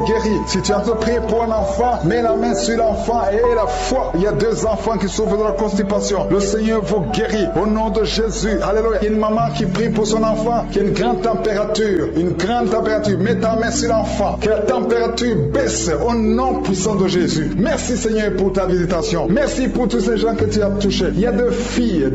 S2: guéris. Si tu as prié pour un enfant, mets la main sur l'enfant et aie la foi. Il y a 2 enfants qui souffrent de la constipation. Le Seigneur vous guérit au nom de Jésus. Alléluia. Il y a une maman qui prie pour son enfant qui a une grande température. Une grande température. Mets ta main sur l'enfant. Que la température baisse au nom puissant de Jésus. Merci Seigneur pour ta visitation. Merci pour tous ces gens que tu as touchés. Il y a 2 filles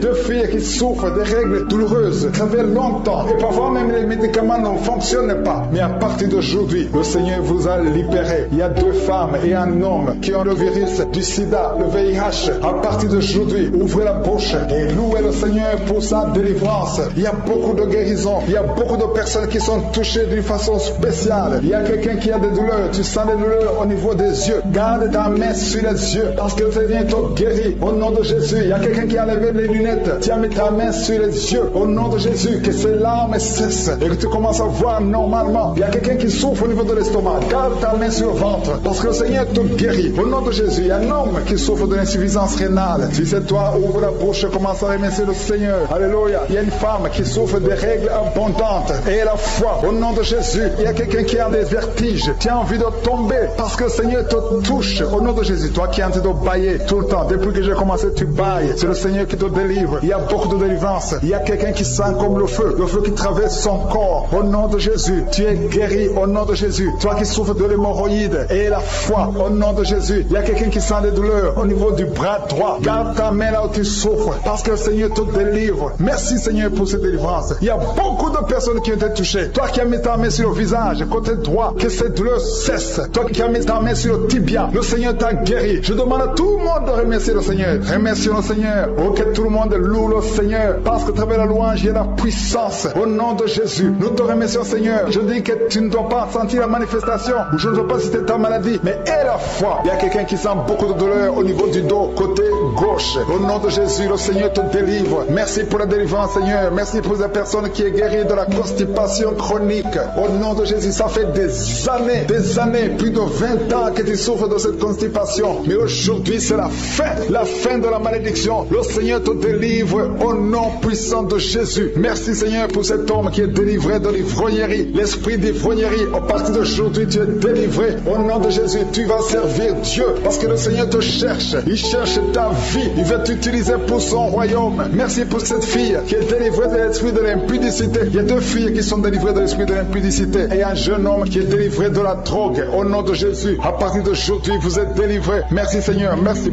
S2: qui souffrent des règles douloureuses. Ça fait longtemps. Et parfois même les médicaments ne fonctionnent pas. Mais à partir d'aujourd'hui, le Seigneur vous a libéré. Il y a 2 femmes et un homme qui ont le virus du sida, le VIH. À partir d'aujourd'hui, ouvrez la bouche et louez le Seigneur pour sa délivrance. Il y a beaucoup de guérisons. Il y a beaucoup de personnes qui sont touchées d'une façon spéciale. Il y a quelqu'un qui a des douleurs. Tu sens des douleurs au niveau des yeux. Garde ta main sur les yeux parce que le Seigneur te guérit. Au nom de Jésus, il y a quelqu'un qui a levé les lunettes. Tu as mis ta main sur les yeux. Au nom de Jésus, que ces larmes cessent et que tu commences à voir normalement. Il y a quelqu'un qui souffre au niveau de l'estomac. Garde ta main sur le ventre parce que le Seigneur te guérit. Au nom de Jésus, il y a un homme qui souffre de l'insuffisance rénale. Si c'est toi, ouvre la bouche et commence à remercier le Seigneur. Alléluia. Il y a une femme qui souffre des règles abondantes. et la foi. Au nom de Jésus, il y a quelqu'un qui a des vertiges. Tu as envie de tomber parce que le Seigneur te touche. Au nom de Jésus, toi qui es en train de bailler tout le temps, depuis que j'ai commencé, tu bailles. C'est le Seigneur qui te délivre. Il y a beaucoup de délivrance. Il y a quelqu'un qui sent comme le feu qui traverse son corps. Au nom de Jésus, tu es guéri. Au nom de Jésus, toi qui souffres de l'hémorroïde et la foi. Au nom de Jésus, il y a quelqu'un qui sent des douleurs au niveau du bras droit. Garde ta main là où tu souffres parce que le Seigneur te délivre. Merci Seigneur pour cette délivrance. Il y a beaucoup de personnes qui ont été touchées. Toi qui as mis ta main sur le visage, côté droit, que cette douleur cesse. Toi qui as mis ta main sur le tibia, le Seigneur t'a guéri. Je demande à tout le monde de remercier le Seigneur. Remercions le Seigneur. Oh, que tout le monde loue le Seigneur. Parce que à travers la louange, il y a la puissance. Au nom de Jésus, nous te remercions Seigneur. Je dis que tu ne dois pas sentir la manifestation, ou je ne dois pas citer ta maladie, mais aie la foi. Il y a quelqu'un qui sent beaucoup de douleur au niveau du dos, côté gauche. Au nom de Jésus, le Seigneur te délivre. Merci pour la délivrance Seigneur. Merci pour la personne qui est guérie de la constipation chronique. Au nom de Jésus, ça fait des années, plus de 20 ans que tu souffres de cette constipation. Mais aujourd'hui, c'est la fin de la malédiction. Le Seigneur te délivre au nom puissant de Jésus. Merci Seigneur pour cet homme qui est délivré de l'ivrognerie. L'esprit d'ivrognerie, à partir d'aujourd'hui, tu es délivré. Au nom de Jésus, tu vas servir Dieu parce que le Seigneur te cherche. Il cherche ta vie. Il veut t'utiliser pour son royaume. Merci pour cette fille qui est délivrée de l'esprit de l'impudicité. Il y a 2 filles qui sont délivrées de l'esprit de l'impudicité et un jeune homme qui est délivré de la drogue. Au nom de Jésus, à partir d'aujourd'hui, vous êtes délivrés. Merci Seigneur. Merci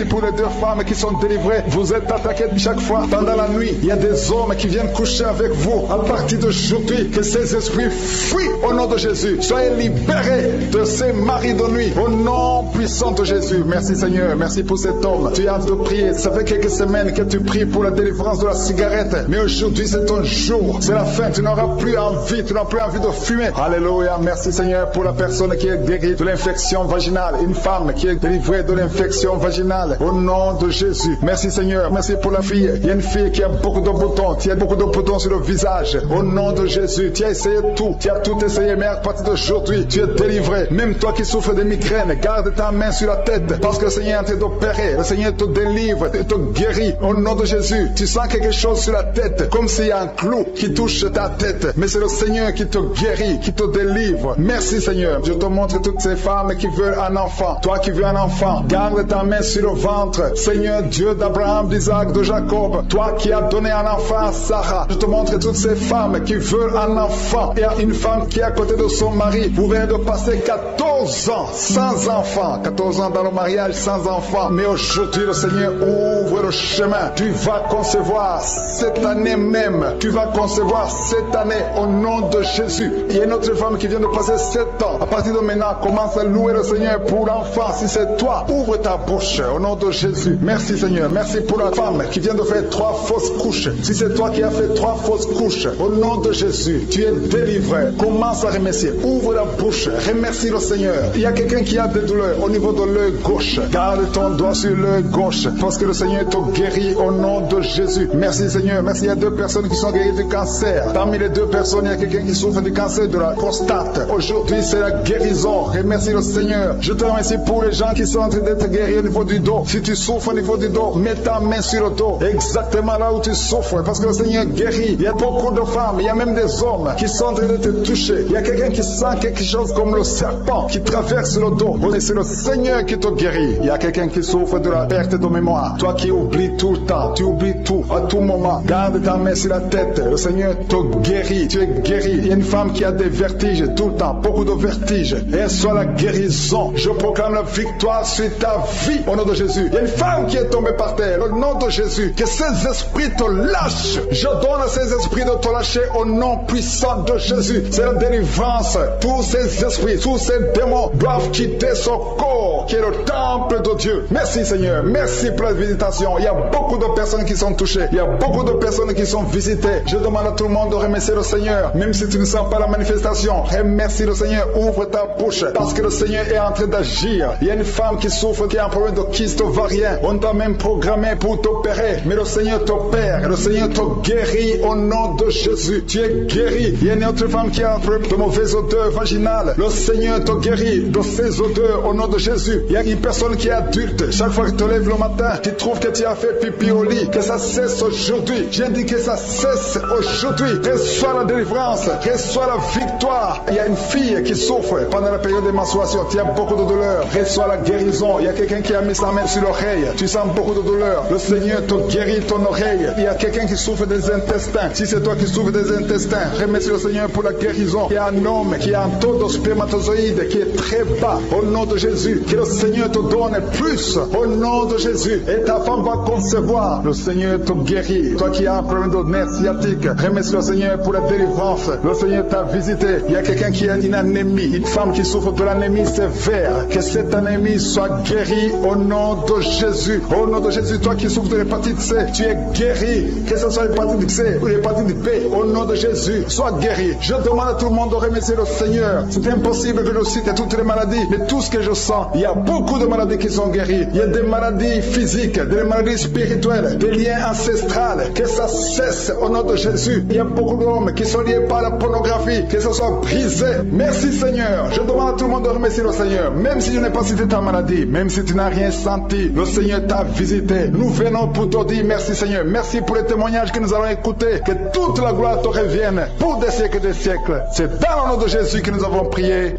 S2: pour les 2 femmes qui sont délivrées. Vous êtes attaquées chaque fois pendant la nuit. Il y a des hommes qui viennent coucher avec vous. À partir d'aujourd'hui, que ces esprits fuient au nom de Jésus. Soyez libérés de ces maris de nuit au nom puissant de Jésus. Merci Seigneur. Merci pour cet homme. Tu as hâte de prier. Ça fait quelques semaines que tu pries pour la délivrance de la cigarette. Mais aujourd'hui, c'est ton jour. C'est la fin. Tu n'auras plus envie. Tu n'auras plus envie de fumer. Alléluia. Merci Seigneur pour la personne qui est guérie de l'infection vaginale. Une femme qui est délivrée de l'infection vaginale. Au nom de Jésus. Merci Seigneur. Merci pour la fille. Il y a une fille qui a beaucoup de boutons. Tu as beaucoup de boutons sur le visage. Au nom de Jésus. Tu as essayé tout. Tu as tout essayé. Mais à partir d'aujourd'hui, tu es délivré. Même toi qui souffres de migraines, garde ta main sur la tête. Parce que le Seigneur est en train d'opérer. Le Seigneur te délivre. Il te guérit. Au nom de Jésus. Tu sens quelque chose sur la tête. Comme s'il y a un clou qui touche ta tête. Mais c'est le Seigneur qui te guérit, qui te délivre. Merci Seigneur. Je te montre toutes ces femmes qui veulent un enfant. Toi qui veux un enfant, garde ta main sur le ventre. Seigneur Dieu d'Abraham, d'Isaac, de Jacob. Toi qui as donné un enfant à Sarah. Je te montre toutes ces femmes qui veulent un enfant. Il y a une femme qui est à côté de son mari. Vous venez de passer 14 ans sans enfant. 14 ans dans le mariage sans enfant. Mais aujourd'hui le Seigneur ouvre le chemin. Tu vas concevoir cette année même. Tu vas concevoir cette année au nom de Jésus. Il y a une autre femme qui vient de passer 7 ans. À partir de maintenant, commence à louer le Seigneur pour l'enfant. Si c'est toi, ouvre ta bouche au nom de Jésus. Merci Seigneur. Merci pour la femme qui vient de faire 3 fausses couches. Si c'est toi qui as fait 3 fausses couches, au nom de Jésus, tu es délivré. Commence à remercier. Ouvre la bouche. Remercie le Seigneur. Il y a quelqu'un qui a des douleurs au niveau de l'œil gauche. Garde ton doigt sur l'œil gauche parce que le Seigneur te guérit au nom de Jésus. Merci Seigneur. Merci. Il y a 2 personnes qui sont guéries du cancer. Parmi les 2 personnes, il y a quelqu'un qui souffre du cancer de la prostate. Aujourd'hui, c'est la guérison. Remercie le Seigneur. Je te remercie pour les gens qui sont en train d'être guéris au niveau du dos. Si tu souffres au niveau du dos, mets ta main sur le dos. Exactement là où tu souffres. Parce que le Seigneur guérit. Il y a beaucoup de femmes, il y a même des hommes qui sont en train de te toucher. Il y a quelqu'un qui sent quelque chose comme le serpent qui traverse le dos. Et c'est le Seigneur qui te guérit. Il y a quelqu'un qui souffre de la perte de mémoire. Toi qui oublies tout le temps, tu oublies tout à tout moment. Garde ta main sur la tête. Le Seigneur te guérit. Tu es guéri. Il y a une femme qui a des vertiges tout le temps, beaucoup de vertiges. Et soit la guérison. Je proclame la victoire sur ta vie au nom de Jésus. Il y a une femme qui est tombée par terre au nom de Jésus. Que ces esprits te lâchent. Je donne à ces esprits de te lâcher au nom puissant de Jésus. C'est la délivrance. Tous ces esprits, tous ces démons doivent quitter son corps qui est le temple de Dieu. Merci Seigneur. Merci pour la visitation. Il y a beaucoup de personnes qui sont touchées. Il y a beaucoup de personnes qui sont visitées. Je demande à tout le monde de remercier le Seigneur. Même si tu ne sens pas la manifestation, remercie le Seigneur. Ouvre ta bouche parce que le Seigneur est en train d'agir. Il y a une femme qui souffre, qui a un problème de kyste ovarien. On t'a même programmé pour t'opérer. Mais le Seigneur t'opère. Le Seigneur te guérit au nom de Jésus. Tu es guéri. Il y a une autre femme qui a un problème de mauvaise odeur vaginale. Le Seigneur te guérit de ces odeurs au nom de Jésus. Il y a une personne qui est adulte. Chaque fois que tu te lèves le matin, tu trouves que tu as fait pipi au lit, que ça cesse aujourd'hui. J'ai dit que ça cesse aujourd'hui. Reçois la délivrance, reçois la victoire. Il y a une fille qui souffre pendant la période de menstruation. Tu as beaucoup de douleur. Reçois la guérison. Il y a quelqu'un qui a mis sa main sur l'oreille. Tu sens beaucoup de douleur. Le Seigneur te guérit ton oreille. Il y a quelqu'un qui souffre des intestins. Si c'est toi qui souffres des intestins, remercie le Seigneur pour la guérison. Il y a un homme qui a un taux de spermatozoïde qui est très bas. Au nom de Jésus, que le Seigneur te donne plus. Au nom de Jésus. Et ta femme va concevoir. Le Seigneur te guérit. Toi qui as un problème de nerf sciatique, remercie le Seigneur pour la délivrance. Le Seigneur t'a visité. Il y a quelqu'un qui a une anémie. Une femme qui souffre de l'anémie sévère. Que cette anémie soit guérie au nom de Jésus. Au nom de Jésus, toi qui souffres de l'hépatite C, tu es guéri. Que ce soit l'hépatite C ou l'hépatite B, au nom de Jésus, sois guéri. Je demande à tout le monde de remercier le Seigneur. C'est impossible que je cite toutes les maladies, mais tout ce que je sens, il y a beaucoup de maladies qui sont guéries. Il y a des maladies physiques, des maladies spirituelles, des liens ancestrales. Que ça cesse au nom de Jésus. Il y a beaucoup d'hommes qui sont liés par la pornographie. Que ce soit brisé. Merci Seigneur. Je demande à tout le monde de remercier le Seigneur. Même si je n'ai pas cité ta maladie, même si tu n'as rien senti, le Seigneur t'a visité. Nous venons pour te dire merci Seigneur. Merci pour les témoignages que nous allons écouter. Que toute la gloire te revienne pour des siècles et des siècles. C'est dans le nom de Jésus que nous avons prié.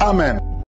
S2: Amen.